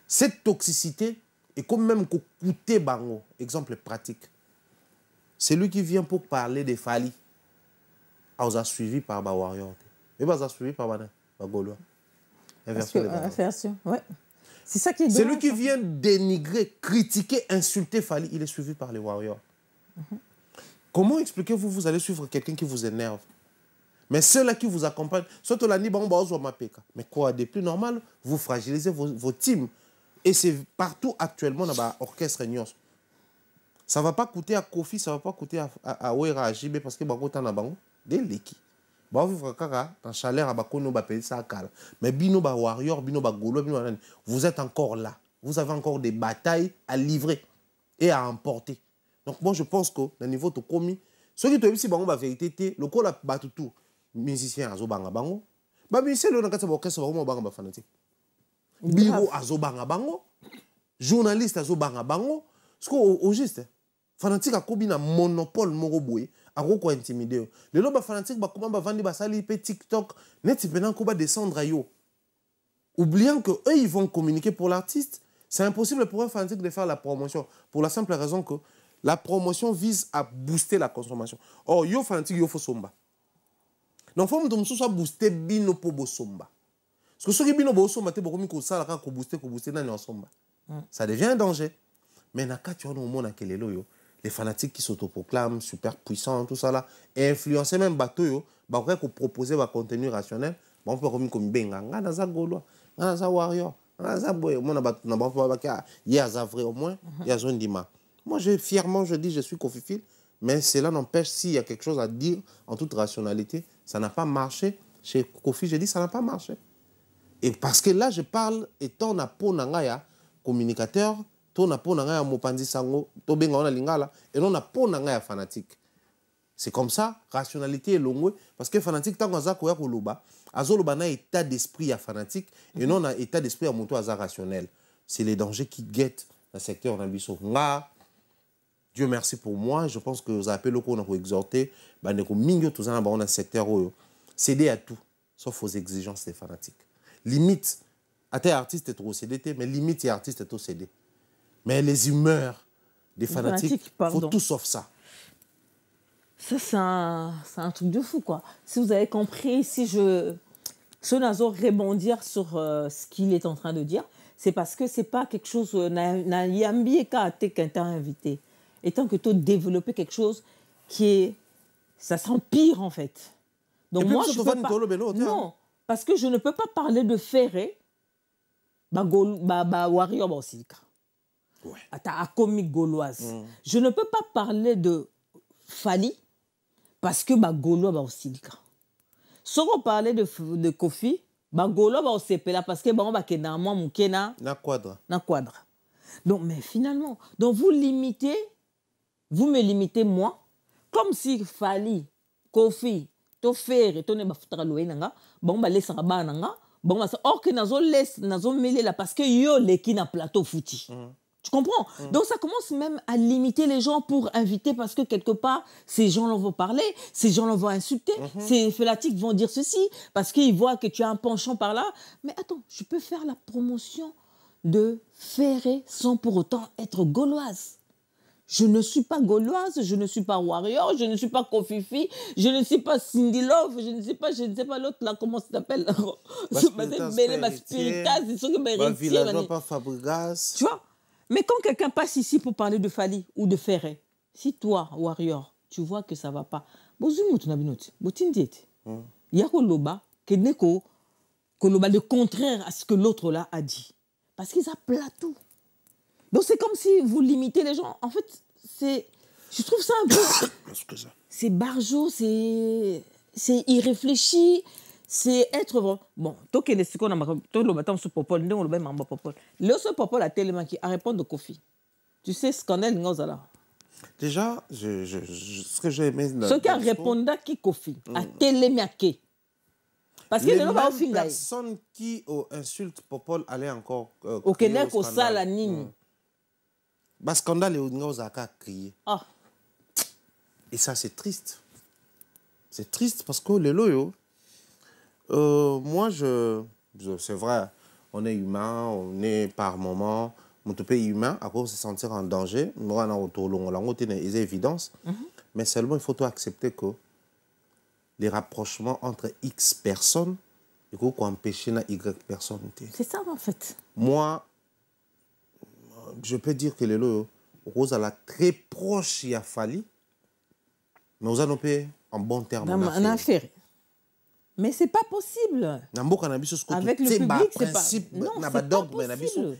Cette toxicité est comme même coûté bango. Exemple pratique. C'est lui qui vient pour parler des Fali. On a suivi par les warriors. Et on a suivi par les Gaulois. Inversion, ouais. C'est ça qui est C'est lui qui vient dénigrer, critiquer, insulter Fali. Il est suivi par les warriors. Comment expliquez-vous vous allez suivre quelqu'un qui vous énerve? Mais ceux-là qui vous accompagnent, surtout la mais quoi de plus normal, vous fragilisez vos teams. Et c'est partout actuellement dans l'orchestre Nyos. Ça ne va pas coûter à Kofi, ça ne va pas coûter à Ouera, à JB, parce que Bakotan a des l'équipe. Mais Bino Warrior, Bino Golo, vous êtes encore là. Vous avez encore des batailles à livrer et à emporter. Donc moi je pense que le niveau de commis, ceux qui te disent que la vérité, le col a battu tout. Musicien à Zobanga Bango, musicien le Nakata Orchestre Banga fanatique. Biro à Zobanga Bango, journaliste à Zobanga Bango, ce qu'au juste, fanatique a combien de monopole Moroboué. À quoi intimider. Les lobes fanatiques, comment vendre des TikTok, net maintenant qu'on va descendre à yo. Oubliant que eux ils vont communiquer pour l'artiste, c'est impossible pour un fanatique de faire la promotion. Pour la simple raison que la promotion vise à booster la consommation. Or, yo fanatique, yo faut somba. Donc, il faut que soit booster bino pour somba. Parce que ceux qui bino pour somba, t'es beaucoup mieux que ça, là, qu'on booster, dans somba. Ça devient un danger. Mais na tu vois, au monde, à quel yo. Les fanatiques qui s'autoproclament super puissants, tout ça là, et influencer même bateau, bah on peut proposer un contenu rationnel, bah on peut comme benga, ngana Gaulois, ngana warrior, ngana boy, moi na ba il y a vrai au moins, il y a zone d'ima. Moi fièrement je dis je suis Kofi Fil, mais cela n'empêche s'il y a quelque chose à dire en toute rationalité, ça n'a pas marché chez Kofi, je dis ça n'a pas marché. Et parce que là je parle étant na po nangaya communicateur. To na po nanga ya mopanzi sango to benga ona lingala et non na po nanga ya fanatique. C'est comme ça, rationalité est longue parce que fanatique tant qu'on a koya koloba, azoloba na état d'esprit ya fanatique et non na état d'esprit à moto aza rationnel. C'est les dangers qui guettent le secteur nabiso. Nga Dieu merci pour moi, je pense que vous appelez le qu'on a exhorté, ba ne ko mingo tout ça dans un secteur oyo. Céder à tout sauf aux exigences des fanatiques. Limite à tes artistes est trop cédé mais limite et artiste est trop cédé. Mais les humeurs des fanatiques, il faut tout sauf ça. Ça, c'est un truc de fou, quoi. Si vous avez compris, si je n'ose rebondir sur ce qu'il est en train de dire, c'est parce que ce n'est pas quelque chose... n'a yambi qu'à t'es invité. Et tant que tu développer quelque chose qui est ça s'empire en fait. Donc moi, je peux pas... Non, non, parce que je ne peux pas parler de Ferré, Warrior aussi. Ouais. À comique gauloise. Je ne peux pas parler de Fali parce que Gaulois aussi. Si on parlait de Kofi, Gaulois aussi parce que on va kena moi mon kena na quadre. Donc mais finalement, donc vous me limitez moi comme si Fali, Kofi, to faire to ne ba futara loenanga, bon ba laisser ba nanga, bon ba or que nazo mêler là parce que yo les qui na plateau fouti. Tu comprends? Donc ça commence même à limiter les gens pour inviter parce que quelque part, ces gens-là vont parler, ces gens-là vont insulter, ces fanatiques vont dire ceci parce qu'ils voient que tu as un penchant par là. Mais attends, je peux faire la promotion de Ferré sans pour autant être gauloise. Je ne suis pas gauloise, je ne suis pas Warrior, je ne suis pas Kofifi, je ne suis pas Cindy Love, je ne sais pas l'autre là, comment ça s'appelle? Villageois, pas Fabregas. Tu vois? Mais quand quelqu'un passe ici pour parler de Fali ou de Ferré, si toi, Warrior, tu vois que ça ne va pas, il y a le contraire à ce que l'autre là a dit. Parce qu'ils appellent tout. Donc c'est comme si vous limitez les gens. En fait, je trouve ça un peu... c'est barjot, c'est irréfléchi. C'est être vraiment... Bon, tant que les secondes, le matin, ce popol, on le met en popol. Le seul popol a tellement qui a répondu de Kofi. Tu sais, scandale, là. Déjà, ce que j'ai aimé... Ce qui a répondu à qui Kofi, a tellement qui. Parce que les mêmes personnes qui insultent popol allaient encore... au Québec, au sale à Nini. Le scandale, on a crié. Ah. Et ça, c'est triste. C'est triste parce que les loyaux... moi, c'est vrai, on est humain, on est par moment, mon pays humain, à cause de se sentir en danger, c'est évidence. Mais seulement, il faut accepter que les rapprochements entre X personnes, il faut empêcher Y personnes. C'est ça, en fait. Moi, je peux dire que les lots, Rose a très proche, il a fallu, mais nous allons payer en bon terme. En affaire. Mais c'est pas possible. Avec le public, c'est pas... Non, c'est pas possible.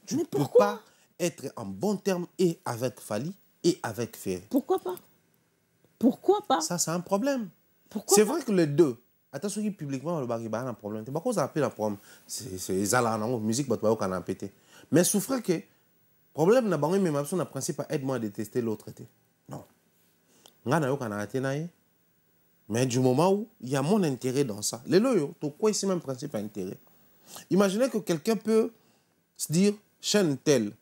Tu ne peux pas être en bon terme et avec Fali et avec Ferré. Pourquoi pas? Pourquoi pas? Ça, c'est un problème. C'est vrai que les deux, attention, publiquement, le baril a un problème. C'est pas qu'on appelle un problème. C'est la musique, qu'on a pété. Mais souffre que le problème, n'a pas un principe à aide-moi à détester l'autre. Non. Mais du moment où il y a mon intérêt dans ça, les loyaux, quoi ici même principe à intérêt. Imaginez que quelqu'un peut se dire, chaîne telle,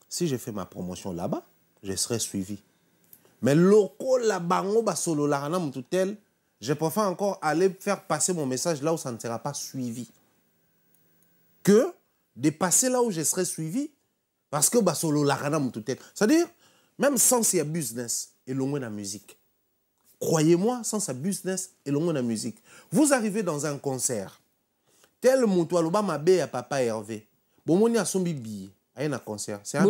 si je fais ma promotion là-bas, je serai suivi. Mais loco là-bas, solo là, je préfère encore aller faire passer mon message là où ça ne sera pas suivi. Que de passer là où je serai suivi, parce que solo là, c'est-à-dire, même sans s'il y a business et loin de la musique. Croyez-moi, sans sa business et loin de la musique. Vous arrivez dans un concert. Tel monto aloba mabe à papa Hervé. Bon, on y a son billet. Il y a un concert. C'est un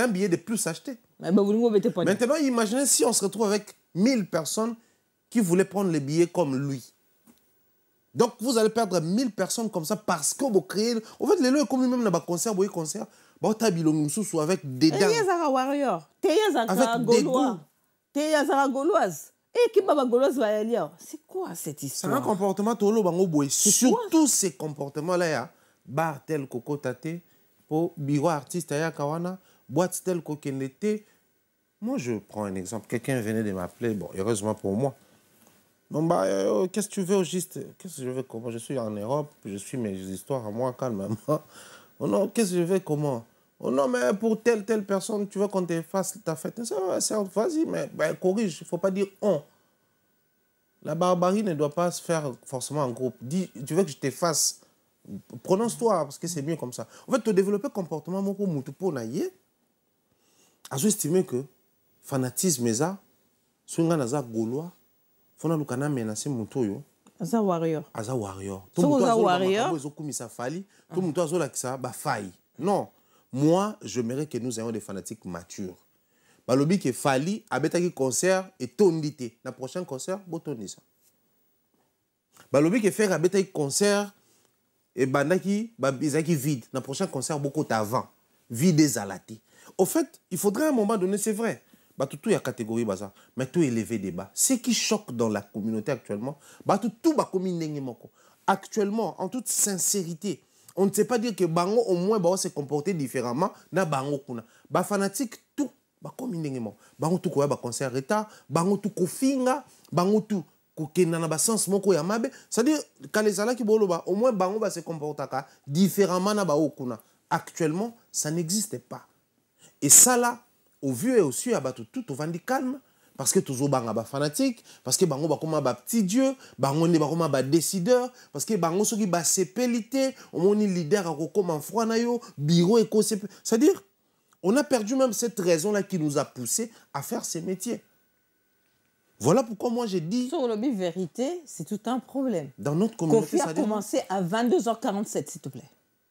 billet de plus acheté. Maintenant, imaginez si on se retrouve avec 1000 personnes qui voulaient prendre les billets comme lui. Donc, vous allez perdre 1000 personnes comme ça parce que vous créez... En fait, les lois, comme lui-même, dans un concert, vous concert, avec des dents. Avec des goûts. Et qui gauloise va aller. C'est quoi cette histoire? C'est un comportement surtout ces comportements-là. Bar tel Coco Tate, pour bureau artiste à Kawana, boîte tel Kokenete. Moi, je prends un exemple. Quelqu'un venait de m'appeler, bon, heureusement pour moi. Bon, qu'est-ce que tu veux au juste? Qu'est-ce que je veux comment? Je suis en Europe, je suis mes histoires à moi, calmement. Oh non, qu'est-ce que je veux comment? Oh non, mais pour telle personne, tu veux qu'on te fasse ta fête. Vas-y, mais corrige, il ne faut pas dire on. La barbarie ne doit pas se faire forcément en groupe. Dis, tu veux que je te fasse, prononce-toi, parce que c'est mieux comme ça. En fait, tu développes un comportement beaucoup moutupo naïe. As estimé que fanatisme est ça, si on a gaulois, faut na lukana menacer mutoyo. Aza warrior. Aza warrior. Tout le monde a warrior. Tout le monde a ça ba faille. Non. Moi, je mérite que nous ayons des fanatiques matures. balobi ke Fally abetaki concert et tondité na prochain concert botondi ça balobi ke faire abetaki concert et bandaki bizaki vide na prochain concert beaucoup avant vide ezalati au fait il faudrait à un moment donné c'est vrai tout y a catégorie baza mais tout élevé débat ce qui choque dans la communauté actuellement tout ba komi ndenge moko actuellement en toute sincérité on ne sait pas dire que bango au moins va se comporter différemment na bango kuna ba fanatique tout bakomi ndenge moko bango tout koya ba concert retard bango tout kofinga bango tout kokenda na ba sens moko ya mabe c'est-à-dire quand les ala ki boloba au moins bango va se comporter différemment na ba okuna actuellement ça n'existe pas et ça là au vu et au su tout au vandi calme parce que toujours banga ba fanatique parce que bango ba koma ba petit dieu bango ne ba koma ba décideur parce que bango soki ba sepelité au moni leader a kokoma froid na yo bureau et c'est-à-dire on a perdu même cette raison-là qui nous a poussé à faire ces métiers. Voilà pourquoi moi j'ai dit... Sur le vérité, c'est tout un problème. Dans notre communauté, Kofi a commencé à 22h47, s'il te plaît.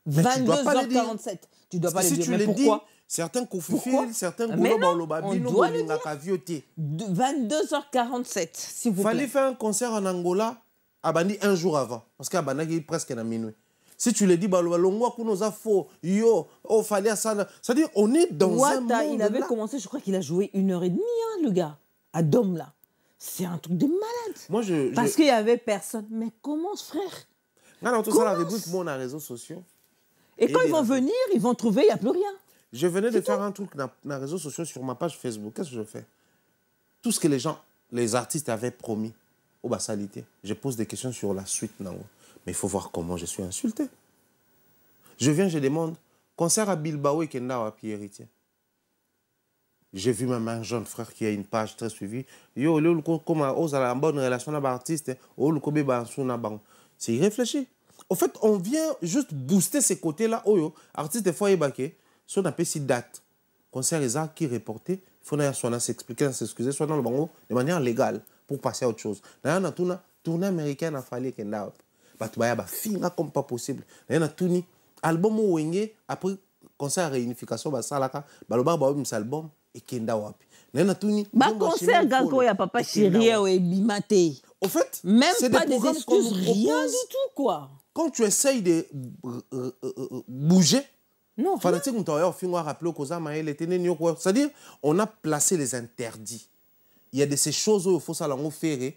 22h47. Tu dois pas le dire. Si tu le dis, certains Koufifil, certains Goulobabino, on doit le dire. 22h47, s'il vous plaît. Fallait faire un concert en Angola, à Bandi un jour avant. Parce qu'à Bandi, presque à minuit. Si tu le dis, yo, oh, fallait ça. C'est-à-dire, on est dans un monde. Il avait commencé, je crois qu'il a joué 1h30, hein, le gars, à Dom, là. C'est un truc de malade. Moi, parce qu'il n'y avait personne. Mais comment, frère? Non, tout ça, la reboot, moi, on a les réseaux sociaux. Et quand ils vont venir, ils vont trouver, il n'y a plus rien. Je venais de faire un truc dans les réseaux sociaux sur ma page Facebook. Qu'est-ce que je fais? Tout ce que les artistes avaient promis au Bassalité. Je pose des questions sur la suite. Non. Mais il faut voir comment je suis insulté. Je viens, je demande, concert à Bilbao et Kenda à Pierre Héritier. J'ai vu même un jeune frère qui a une page très suivie. Yo, comme on a une bonne relation avec l'artiste, c'est irréfléchi. En fait, on vient juste booster ces côtés-là. Oh, artiste des fois, il y si on appelle si date, concert qui est reporté, il faut soit s'expliquer, s'excuser, soit dans le bango de manière légale pour passer à autre chose. D'ailleurs, on a tournée américaine à Fally Kenda. Finga comme pas possible. D'ailleurs, on a tourné album Wenge après concert réunification, Salaka, Baloba Baum album et Kenda Wapi. Concert Gago ya Papa Chérie et Bimate. Au fait, même pas des excuses, rien du tout, quoi. Quand tu essayes de bouger, non, c'est-à-dire, on a placé les interdits. Il y a de ces choses où il faut ça faire.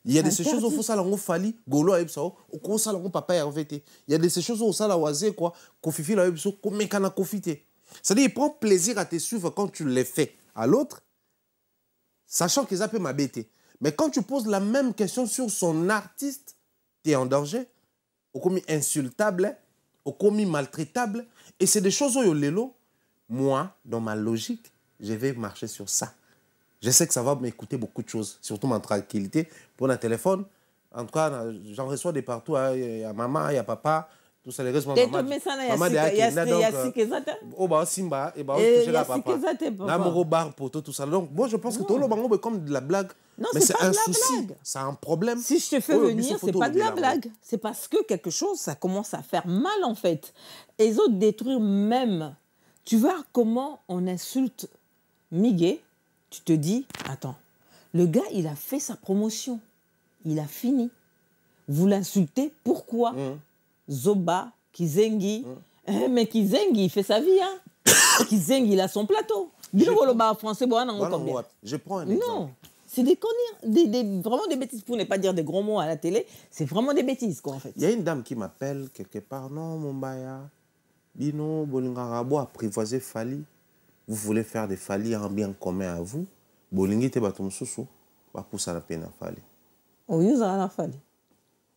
Il y a de ces choses où il faut ça fali golo aibso au ko ça papa hervété. Il y a de ces choses où ça la oisé quoi kofifi la aibso ko mekana kofité. C'est-à-dire il prend plaisir à te suivre quand tu les fais à l'autre sachant qu'ils appellent ma bêté. Mais quand tu poses la même question sur son artiste, tu es en danger. Au commis insultable, au commis maltraitable et c'est des choses où lelo moi dans ma logique, je vais marcher sur ça. Je sais que ça va m'écouter beaucoup de choses, surtout ma tranquillité. Pour un téléphone, en tout cas, j'en reçois de partout. Il y a maman, il y a papa, tout ça, les restes de maman. Il y a Sikizata. Oh, bah, Simba, et bah, toucher la papa. Namoro bar, poteau, tout ça. Donc, moi, je pense que tout le monde est comme de la blague. Non, mais c'est un souci, c'est un problème. Si je te fais venir, c'est pas de la blague. C'est parce que quelque chose, ça commence à faire mal, en fait. Et les autres détruire même. Tu vois comment on insulte Miguel. Tu te dis, attends, le gars, il a fait sa promotion. Il a fini. Vous l'insultez, pourquoi? Zoba, Kizengi. Mais Kizengi, il fait sa vie. Hein. Kizengi, il a son plateau. Français, je prends un exemple. Non, c'est des conneries. Vraiment des bêtises. Pour ne pas dire des gros mots à la télé, c'est vraiment des bêtises, quoi, en fait. Il y a une dame qui m'appelle quelque part. Non, Mombaya, Bino, Bolingarabo, apprivoiser Fally. Vous voulez faire des Fally en bien commun à vous. Bolingi te batum sousou, va pousser la peine à Fally. Oui, vous avez Fally.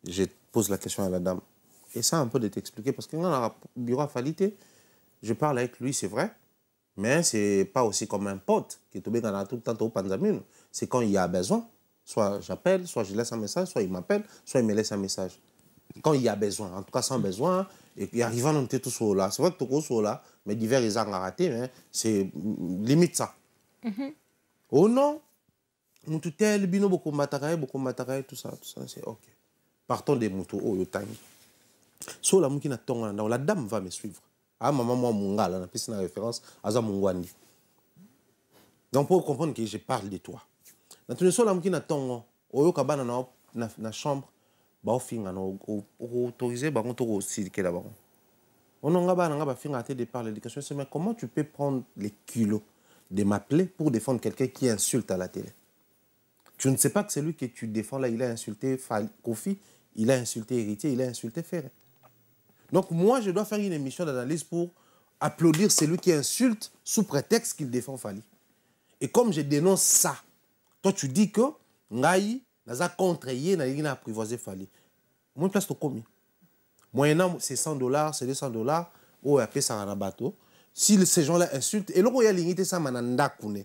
Je pose la question à la dame. Et ça, un peu de t'expliquer, parce que dans le bureau à Fally, je parle avec lui, c'est vrai, mais c'est pas aussi comme un pote qui est tombé dans tout le temps au Panzamino. C'est quand il y a besoin, soit j'appelle, soit je laisse un message, soit il m'appelle, soit il me laisse un message. Quand il y a besoin, en tout cas sans besoin, et il arrive à nous tout sur là. C'est vrai que tout sur là, mais divers ils ont raté, hein, c'est limite ça. Oh non, tout tel bino beaucoup mataraï, tout ça, c'est ok. Partons des motos, oh yotangi. So la moukina tonga, la dame va me suivre. Ah, maman, moi, Mungala, on a plus une référence à Mungwandi. Donc, pour comprendre que je parle de toi. Dans tous les cas, qui n'attend, au cabane na chambre, bah, au fin, autorisé, bah, on aussi que là-bas. On a pas fin à te de parler l'éducation, mais comment tu peux prendre les kilos de m'appeler pour défendre quelqu'un qui insulte à la télé? Tu ne sais pas que c'est lui que tu défends là, il a insulté Kofi, il a insulté Héritier, il a insulté Ferré. Donc moi, je dois faire une émission d'analyse pour applaudir celui qui insulte sous prétexte qu'il défend Fali. Et comme je dénonce ça, toi tu dis que Ngaï n'a contre yé, n'a apprivoisé Fali. Moi, place tu combien? Moyennant, c'est $100, c'est $200, ou après ça en bateau. Si ces gens-là insultent, et là, il y a l'unité, ça mananda kune.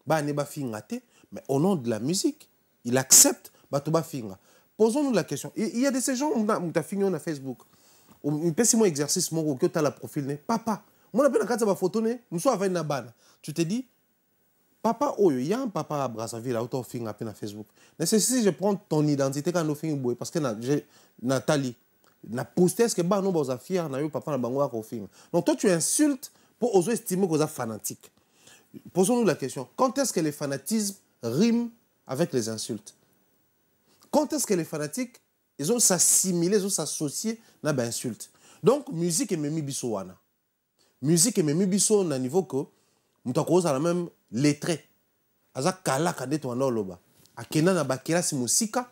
Bah, ne ba fingate, mais au nom de la musique, il accepte, bah, tu ba finga. Posons-nous la question. Il y a de ces gens, on t'a fini, on a Facebook. Un petit exercice, mon que tu as la profil, papa. Moi, je n'ai pas photo, je suis avec une banane. Tu te dis, papa, oh, il y a un papa à Brazzaville, là, où tu as fait un Facebook. Mais si je prends ton identité quand on fait une parce que Nathalie, na posté est-ce que bah non bah fier na yo papa na bango ko finga. Donc toi tu insultes pour oser estimer que vous êtes fanatique. Posons-nous la question, quand est-ce que les fanatismes riment avec les insultes? Quand est-ce que les fanatiques ils ont s'assimiler, ils ont s'associer na ba insulte? Donc musique et memi biso wana. Musique et memi biso na niveau que mutako za la même lettré. Aza kala kadeto wana loba. Akena na bakela si musika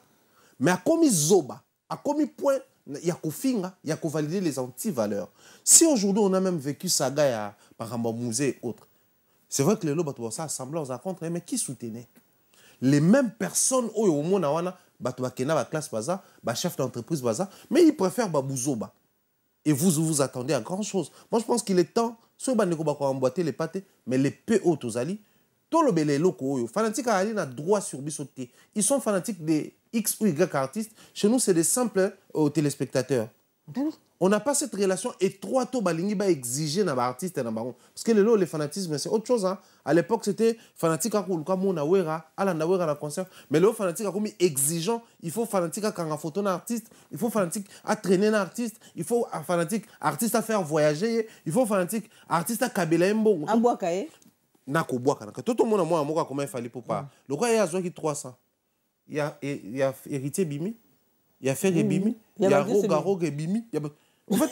mais a commis zoba, a commis point. Il y a qu'au il y a qu'au valider les anti-valeurs. Si aujourd'hui on a même vécu saga par exemple musée et autres, c'est vrai que les lots ça assemblés aux contre, mais qui soutenait? Les mêmes personnes au monde wana batouakena ba classe baza, ba chef d'entreprise baza, mais ils préfèrent babouzoba. Et vous attendez à grand chose. Moi je pense qu'il est temps, ceux qui ont emboîté les pâtés, mais les PO tozali, tout le belé loko fanatique à aller na droit sur bisoté. Ils sont fanatiques des X ou Y artistes. Chez nous, c'est des simples téléspectateurs. On n'a pas cette relation étroite au balingi ba exiger na artiste na baron. Parce que les fanatismes c'est autre chose hein. À l'époque, c'était fanatique à kuluka mona wera, ala na wera na concert, mais le fanatique a comme exigeant, il faut fanatique à kanga photo na artiste, il faut fanatique à traîner na artiste, il faut fanatique artiste à faire voyager, il faut fanatique artiste à kabela mbo. Abouakaye. Nako boaka naka tout le monde moi moi comment il fallait pour pas. Le quoi il y a qui 300. Il y a héritier bimi, il y a Ferré bimi, il y a Rogaro bimi, en fait,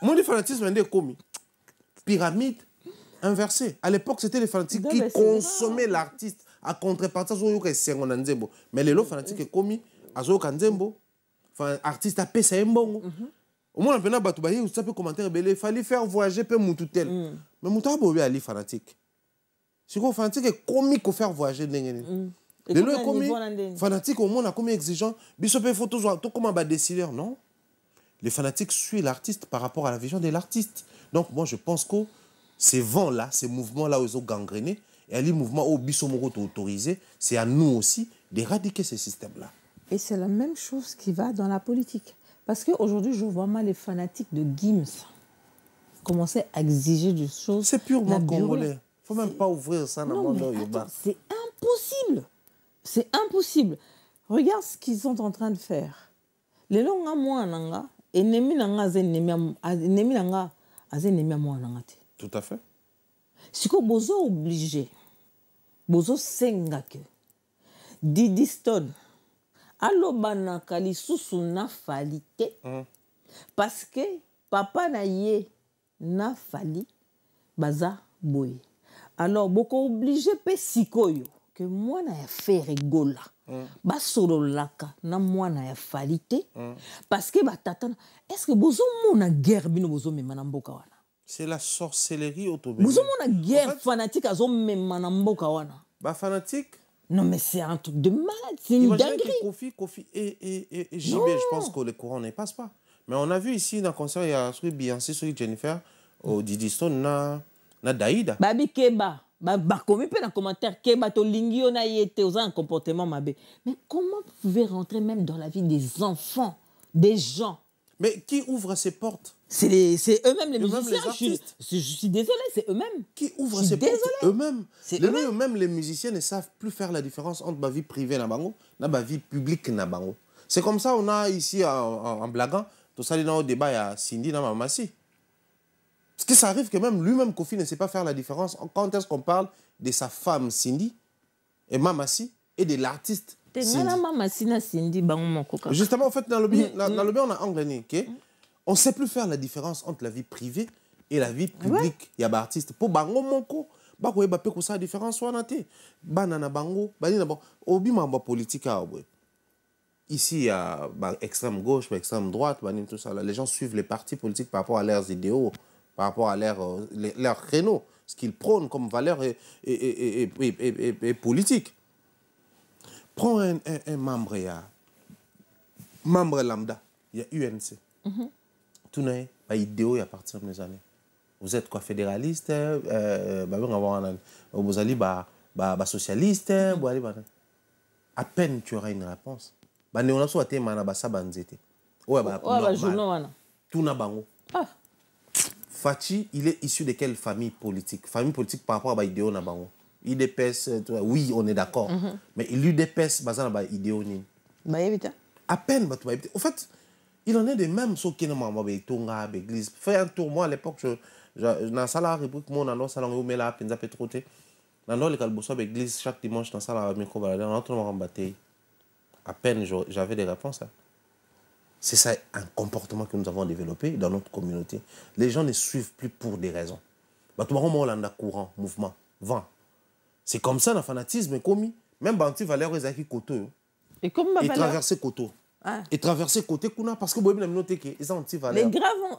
mon fanatisme est commis. Pyramide inversée. À l'époque, c'était les fanatiques qui consommaient l'artiste à contrepartie de Sengon Nzembo. Mais les fanatiques sont commis à Zoka Nzembo. Artiste à Pesa Mbongo. Au moins, on a fait un commentaire, il fallait faire voyager peu Moutoutel. Mais Moutoutel est ali fanatique. Si vous fanatique est commis pour faire voyager. Les lois commis fanatiques au monde a commis exigeant. Bisopé photo tout comme un décideur, non? Les fanatiques suivent l'artiste par rapport à la vision de l'artiste. Donc moi je pense que ces vents-là, ces mouvements-là, ils ont gangréné. Et les mouvements au bisomoro autorisé, c'est à nous aussi d'éradiquer ces systèmes-là. Et c'est la même chose qui va dans la politique. Parce qu'aujourd'hui, je vois mal les fanatiques de Gims commencer à exiger des choses. C'est purement congolais. Il ne faut même pas ouvrir ça dans le monde. C'est impossible. C'est impossible. Regarde ce qu'ils sont en train de faire. Les longs à moi, ennemi nanga ennemi moi tout à fait. Si ko bozo obligé bozo senga que Didi Stone alobana kali susu na falite parce que papa na ye na fali baza boy. Alors beaucoup obligé pe sikoyo que moi na faire rigola. Basolo laka na mwana ya falite parce que batata est-ce que bozo mona guerre bino bozo memana mboka wana c'est la sorcellerie autobénie bozo mona guerre en fait, fanatique azo memana mboka wana ba fanatique non mais c'est un truc de malade c'est une dinguerie. Kofi et JB je pense que le courant ne passe pas mais on a vu ici dans le concert il y a sur Beyoncé sur Jennifer au Didi Stone na Daïda Babi Keba comme dans les commentaires que un comportement mabe. Mais comment vous pouvez rentrer même dans la vie des enfants, des gens? Mais qui ouvre ces portes? C'est eux-mêmes les musiciens. Je suis désolé, c'est eux-mêmes. Qui ouvre ces portes? Eux-mêmes. Eux-mêmes, les musiciens ne savent plus faire la différence entre ma vie privée et ma vie publique. C'est comme ça on a ici en blaguant, tout ça dans le débat, il y a Cindy et Mamassi. Parce que ça arrive que même lui-même, Kofi, ne sait pas faire la différence. Quand est-ce qu'on parle de sa femme, Cindy, et Mamassi, et de l'artiste Cindy. Justement, en fait, dans le bien, on a anglais, on ne sait plus faire la différence entre la vie privée et la vie publique. Il y a des artistes. Pour Bango Monko, Bako eba pe ko sa différence wana te. Banana bango, banina bon, obi mamba politique a ouais. Ici il y a extrême gauche, extrême droite, banine tout ça là. Les gens suivent les partis politiques par rapport à leurs idéaux, par rapport à leurs créneaux, ce qu'ils prônent comme valeur et politique. Prends un membre, il y a membre lambda, il y a UNC. Tout n'est pas idéaux à partir des années. Vous êtes quoi, fédéraliste, vous allez socialiste, à peine tu auras une réponse. Fachi, il est issu de quelle famille politique? Famille politique par rapport à l'idéo na bango. IDPS, oui, on est d'accord. Mais l'UDPS, idéo ni. À peine, au fait, il en est de même sur qui n'a église. Fais un tour, moi à l'époque, dans la salle à République, moi, dans la salle où là, Penza Petroté, dans le calbosso avec l'église, chaque dimanche, dans la salle à micro-baladeur, on entend en bataille. À peine, j'avais des réponses. C'est ça un comportement que nous avons développé dans notre communauté. Les gens ne suivent plus pour des raisons. Courant, mouvement, vent. C'est comme ça, le fanatisme est commis. Même Banti Valère Ezaki Koto. Et traverser Koto. Ah. Et traverser côté Kuna parce que les anti-valeurs. Mais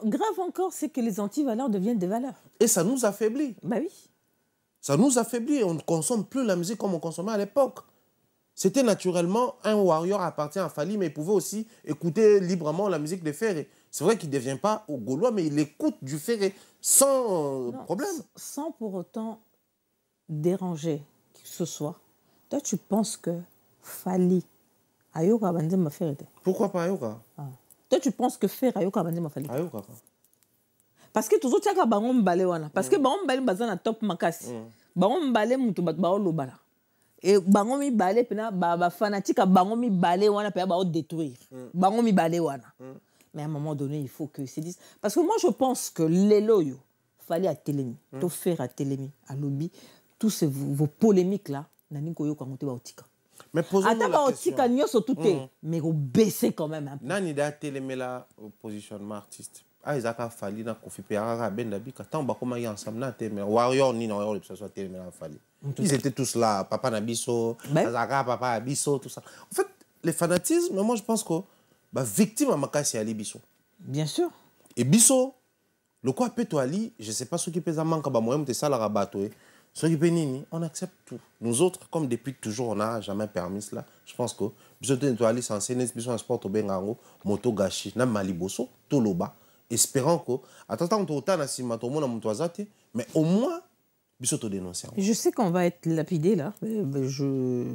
grave encore, c'est que les anti-valeurs deviennent des valeurs. Et ça nous affaiblit. Bah oui. Ça nous affaiblit. On ne consomme plus la musique comme on consommait à l'époque. C'était naturellement un warrior appartient à Fali, mais il pouvait aussi écouter librement la musique de Ferré. C'est vrai qu'il ne devient pas au Gaulois, mais il écoute du Ferré sans problème. Sans pour autant déranger qui que ce soit. Toi, tu penses que Fali Ayoka bande ma faire. Pourquoi pas Ayoka? Toi, tu penses que faire Ayoka bande ma Fali? Ayoka. Parce que toujours tu as bango mbale wana. Parce que bango mbale bazana top makasi. Bango mbale mutu bat bao lobala. Et bango mi balé pena ba fanatique a bango mi balé wana pe ba détruire. Bango mi balé wana. Mais à un moment donné, il faut que c'est dit parce que moi je pense que les loyo fallait à Télémi, to faire à Télémi, à lobby, tous vos polémiques là, nani koyo kwa ngote ba otika. Mais posons-nous la question. Mais vous baissez quand même un peu. Nani da Télémi la positionnement artiste. Ah, ils ont fallu na Kofi Pereira ben Dabika tant ba comment y ensemble na Télémi. Warrior ni non que ça soit Télémi la fallu. Ils étaient tous là, papa Nabiso, Azaka, papa Abiso, tout ça. En fait, les fanatismes, moi je pense que bah victime à Makasi Ali Biso. Bien sûr. Et Biso, le quoi peut Ali, je sais pas ce qui peut ça manque ba moi me ça la rabato. Ce qui peut nini, on accepte tout. Nous autres, comme depuis toujours on n'a jamais permis cela. Je pense que Biso to Ali censé Biso un sport au Bengango, moto gashi, na Maliboso, Toloba, espérant que attends autant na sima to mona mutwazate, mais au moins je sais qu'on va être lapidé là. Je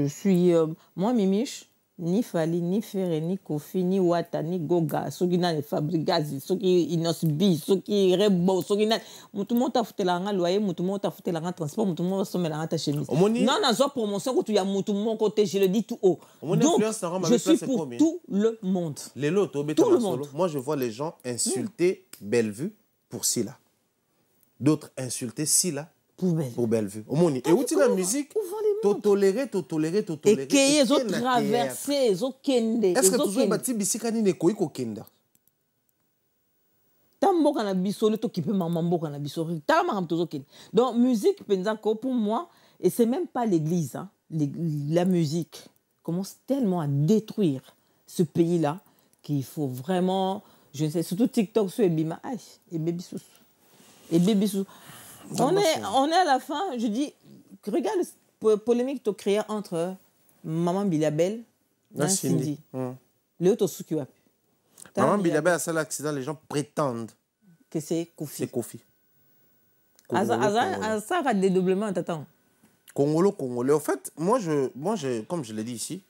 suis moi Mimiche, ni Fali, ni Ferré, ni Kofi, ni Wata, ni Goga, ceux qui n'ont pas Fabrigazi, ceux qui Inosbi, ceux qui Rebo, ceux qui n'ont tout le monde a foutu la rang loyer, tout le monde a foutu la rang transport, tout le monde a sommet la rang ta chemise. Non, non, soit promotion quand tu y a tout le monde côté, je le dis tout haut. Donc je suis pour tout le monde. Tout le monde. Moi je vois les gens insulter Bellevue pour Silla. D'autres insulter Silla pour Bellevue. Et où tu la musique, tolérer. Et qu'ils ont traversé, ils ont kende. Est-ce que tu as bâti bisikani ne koi ko kenda? Tambo kana bisole to qui peut mambo kana bisole. Tamam to kende. Donc musique penzako pour moi et c'est même pas l'église hein. La musique commence tellement à détruire ce pays-là qu'il faut vraiment je ne sais surtout TikTok sur Ebima et Baby Sous. Et Baby Sous. On est à la fin, je dis, regarde la polémique que tu as créée entre Maman Bilabel et Cindy. Le autre qui a pu. Maman Bilabel a fait l'accident, les gens prétendent que c'est Kofi. C'est Kofi. Ça a dédoublement, t'attends. Congolais. En fait, moi, comme je l'ai dit ici,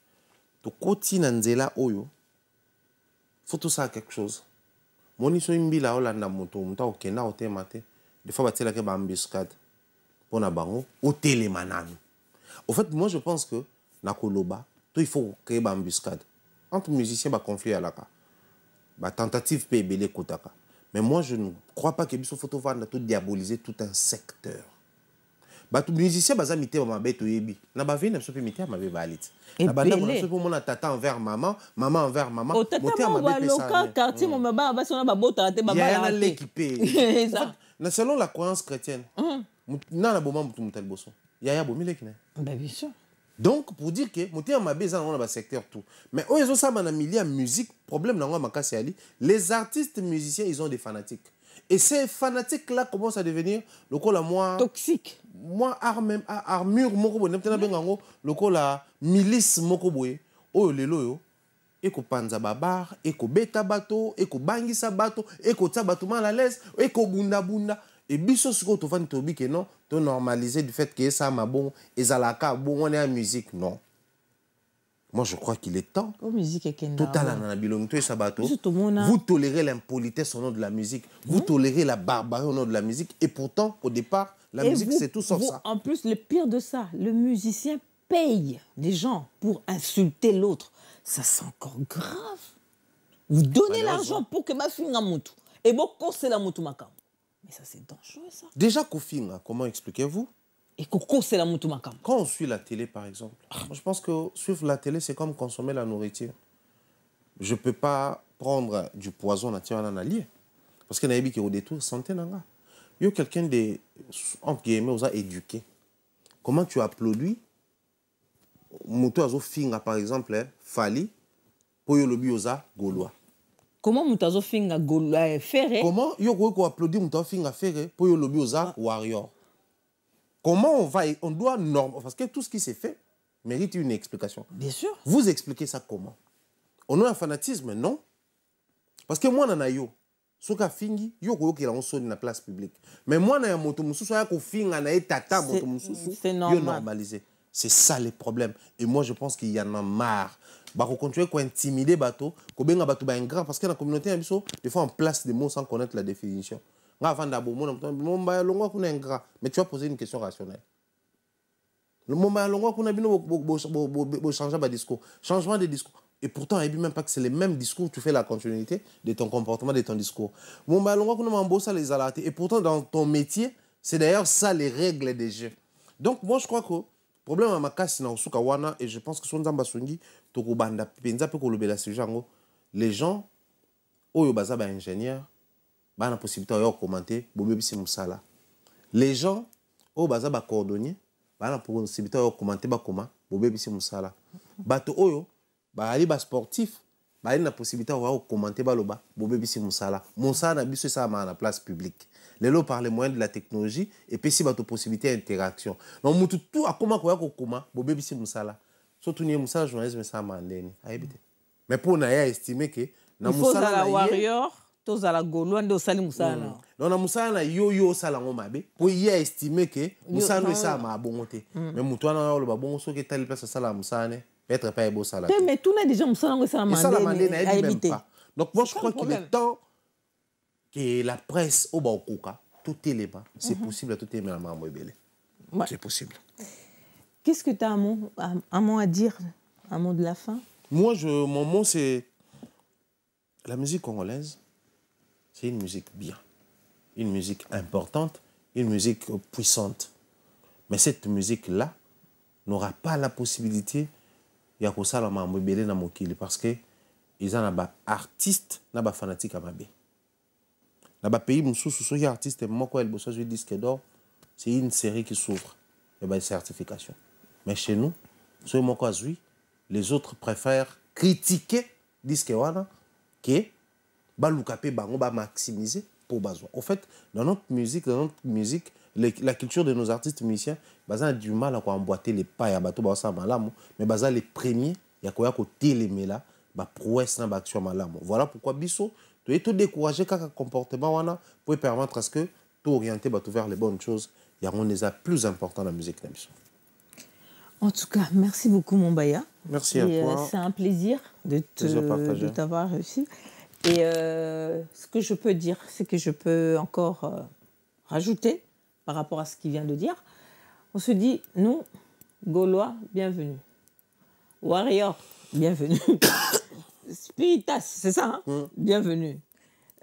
tu continues Nzela Oyo. Faut tout ça quelque chose. Mon iso imbila Olanda moto, muta okenda otemate. Des fois, il y a des embuscades pour les bango au télémanami. Au fait, moi, je pense que dans Koloba, il faut créer des embuscades. Entre musiciens, il y a un conflit à la tentative peut ébeler Kotaka. Mais moi, je ne crois pas que Bisso Photo va diaboliser tout un secteur. Les musiciens, ils ont mis ma bête au yebi. Na ba vini, ils ont mis ma bête balit. Na ba ndako, ils ont mis tata envers maman, maman envers maman. Oh, tata ma local quartier, mon baba, ba sona ba bota te baba. Il y a l'équipé. Selon la croyance chrétienne, na boma mutu mutal bosso. Ya bomi lekine. Ben bien sûr. Donc pour dire que mutu ma bête dans le secteur tout. Mais eux ils ont ça na milieu musique, problème na ngwa makasi ali. Les artistes musiciens, ils ont des fanatiques. Et ces fanatiques-là commencent à devenir le col à moi toxique. Moi armure moko boye n'importe bengango le col à milice moko boye. Oh lelo yo eko panza babar, eko beta bato, eko bangisa bato, eko tsa bato mal à l'aise, eko bunda. Et biso siko to fan tobi que non, to normaliser du fait que ça ma bon ezalaka bon on est en musique non. Moi, je crois qu'il est temps. Vous tolérez l'impolitesse au nom de la musique. Vous tolérez la barbarie au nom de la musique. Et pourtant, au départ, la musique, c'est tout sauf ça. En plus, le pire de ça, le musicien paye des gens pour insulter l'autre. Ça, c'est encore grave. Vous donnez l'argent pour que ma fille n'a moutou. Et bon, quand c'est la moutou makam. Mais ça, c'est dangereux, ça. Déjà, Kofinga, comment expliquez-vous? Et Coco, c'est la moutou makam. Quand on suit la télé, par exemple, je pense que suivre la télé, c'est comme consommer la nourriture. Je ne peux pas prendre du poison à allié. Parce que naïbi qui au détour, santé nanga. Il y a quelqu'un de, entre guillemets, aux a éduqué. Comment tu applaudis Moutou azo finga, par exemple, Fali, pour yo lobi oza Gaulois. Comment Moutou azo finga Gaulois ferré? Comment yo ko applaudi Moutou azo finga ferré, pour yo lobi oza Warrior? Comment on doit normer, parce que tout ce qui s'est fait mérite une explication. Bien sûr. Vous expliquez ça comment? On a un fanatisme, non? Parce que moi, nana yo, soka fingi, yo ko ki la on sonne na place publique. Mais moi, na moto mususu ya ko finga na etata moto mususu, c'est normal. Yo normalisé. C'est ça les problèmes. Et moi, je pense qu'il y en a marre. Bah, qu'on continue à intimider bateau, qu'on benga bateau ba ingrat, parce que dans la communauté, des fois on place des mots sans connaître la définition. Mais tu vas poser une question rationnelle. Le moment où changer de discours, changement de discours. Et pourtant, il n'y a même pas que c'est les mêmes discours, tu fais la continuité de ton comportement, de ton discours. Et pourtant, dans ton métier, c'est d'ailleurs ça les règles des jeux. Donc, moi, je crois que le problème à ma casse, et je pense que les gens, ingénieurs, ba na possibilité de commenter bobebisi musala. Les gens au baza ba cordonnier ba na possibilité de commenter ba koma bobebisi musala. Bato oyo ba ali ba sportif ba ali na possibilité de commenter ba loba bobebisi musala. Musala na biso ça na place publique. Lelo par les moyens de la technologie et puis si bato possibilité d'interaction. Donc mutu tout a comment ko koma bobebisi musala. Surtout ni musala journalisme ça mandeni. Ayebite. Mais pour na ya estimer que na musala la warrior tous à la Gaulois de Salim Moussana. Non, na Moussana yo salango mabe. Pour y estimer que Moussana ça ma bonté. Mais Moutouana le babon so que telle place ça la Moussana peut-être pas beau ça. Mais tout n'a déjà Moussana ça à éviter. Donc moi je crois qu'il est temps que la presse au Baokoka tout élément c'est possible à tout élément maman belé. C'est possible. Qu'est-ce que tu as un mot à dire, un mot de la fin? Moi mon mot c'est la musique congolaise. C'est une musique bien, une musique importante, une musique puissante. Mais cette musique-là n'aura pas la possibilité de faire ça parce que ils ont des artistes, des fanatiques à Mabé. Dans le pays où les artistes ont disque d'or, c'est une série qui s'ouvre. Il y a des certifications. Mais chez nous, les autres préfèrent critiquer disque que balukape bango ba maximiser pour besoin. En fait, dans notre musique, la culture de nos artistes musiciens, baza a du mal à emboîter les pas ya bato ba sa malamu, mais baza les premiers ya koya ko télémela ba prouesse na ba action malamu. Voilà pourquoi biso tu es tout décourager kaka comportement wana pour permettre à ce que tout orienter bato vers les bonnes choses, ya on les a plus important dans la musique na biso. En tout cas, merci beaucoup Mombaya. Merci à toi. C'est un plaisir de t'avoir réussi. Et ce que je peux dire, c'est que je peux encore rajouter par rapport à ce qu'il vient de dire. On se dit, nous, Gaulois, bienvenue. Warrior, bienvenue. Spiritas, c'est ça, hein? Bienvenue.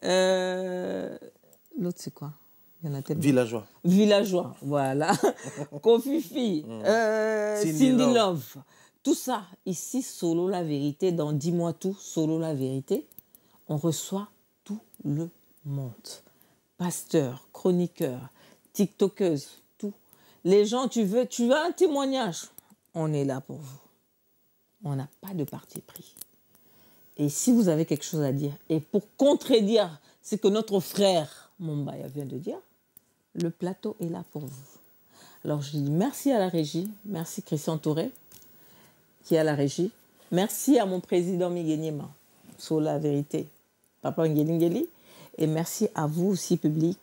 L'autre, c'est quoi? Il y en a tellement. Villageois. Villageois, voilà. Kofifi, Cindy Love. Tout ça, ici, Solo la vérité, dans Dis-moi tout, Solo la vérité, on reçoit tout le monde. Pasteurs, chroniqueurs, tiktokeuses, tout. Les gens, tu veux un témoignage? On est là pour vous. On n'a pas de parti pris. Et si vous avez quelque chose à dire, et pour contredire ce que notre frère Mumbaya vient de dire, le plateau est là pour vous. Alors je dis merci à la régie, merci Christian Touré, qui est à la régie. Merci à mon président Miguenyema, sur la vérité, Papa Ngeli. Et merci à vous aussi, public.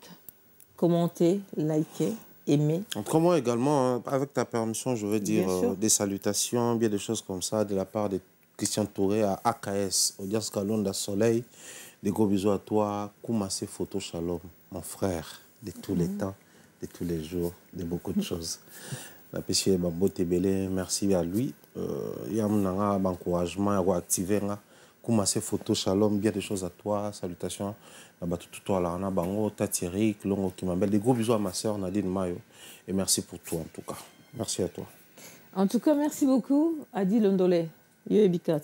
Commentez, likez, aimez. Entre moi également, hein, avec ta permission, je veux dire des salutations, bien des choses comme ça, de la part de Christian Touré à AKS, Audience Kalonda Soleil. Des gros bisous à toi, Koumassé Photo Shalom, mon frère de tous les temps, de tous les jours, de beaucoup de choses. La PCA Bambo Tebele, merci à lui. Il y a un encouragement, il y a activé. Koumassé Photo Shalom, bien des choses à toi, salutations. Tatirik, Longo Kimabel. Des gros bisous à ma soeur Nadine Mayo. Et merci pour tout en tout cas. Merci à toi. En tout cas, merci beaucoup, Adi Londole. Yo Ebika,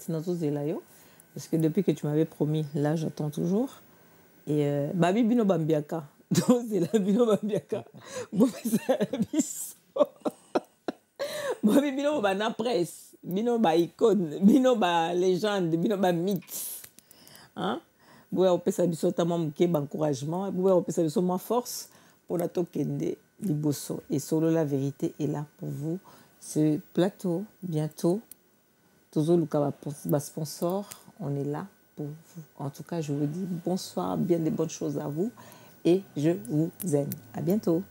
parce que depuis que tu m'avais promis, là j'attends toujours. Et Babi Bino Bambiaka. C'est la Bino Bambiaka. Babi Bino Bana presse. Bino ba icône. Bino ba légende. Bino ba mythe. Hein? On peut s'habiller encouragement. On peut s'habiller force pour la tokende liboso. Et Solo la vérité est là pour vous. Ce plateau, bientôt, toujours le sponsor, on est là pour vous. En tout cas, je vous dis bonsoir, bien des bonnes choses à vous et je vous aime. À bientôt.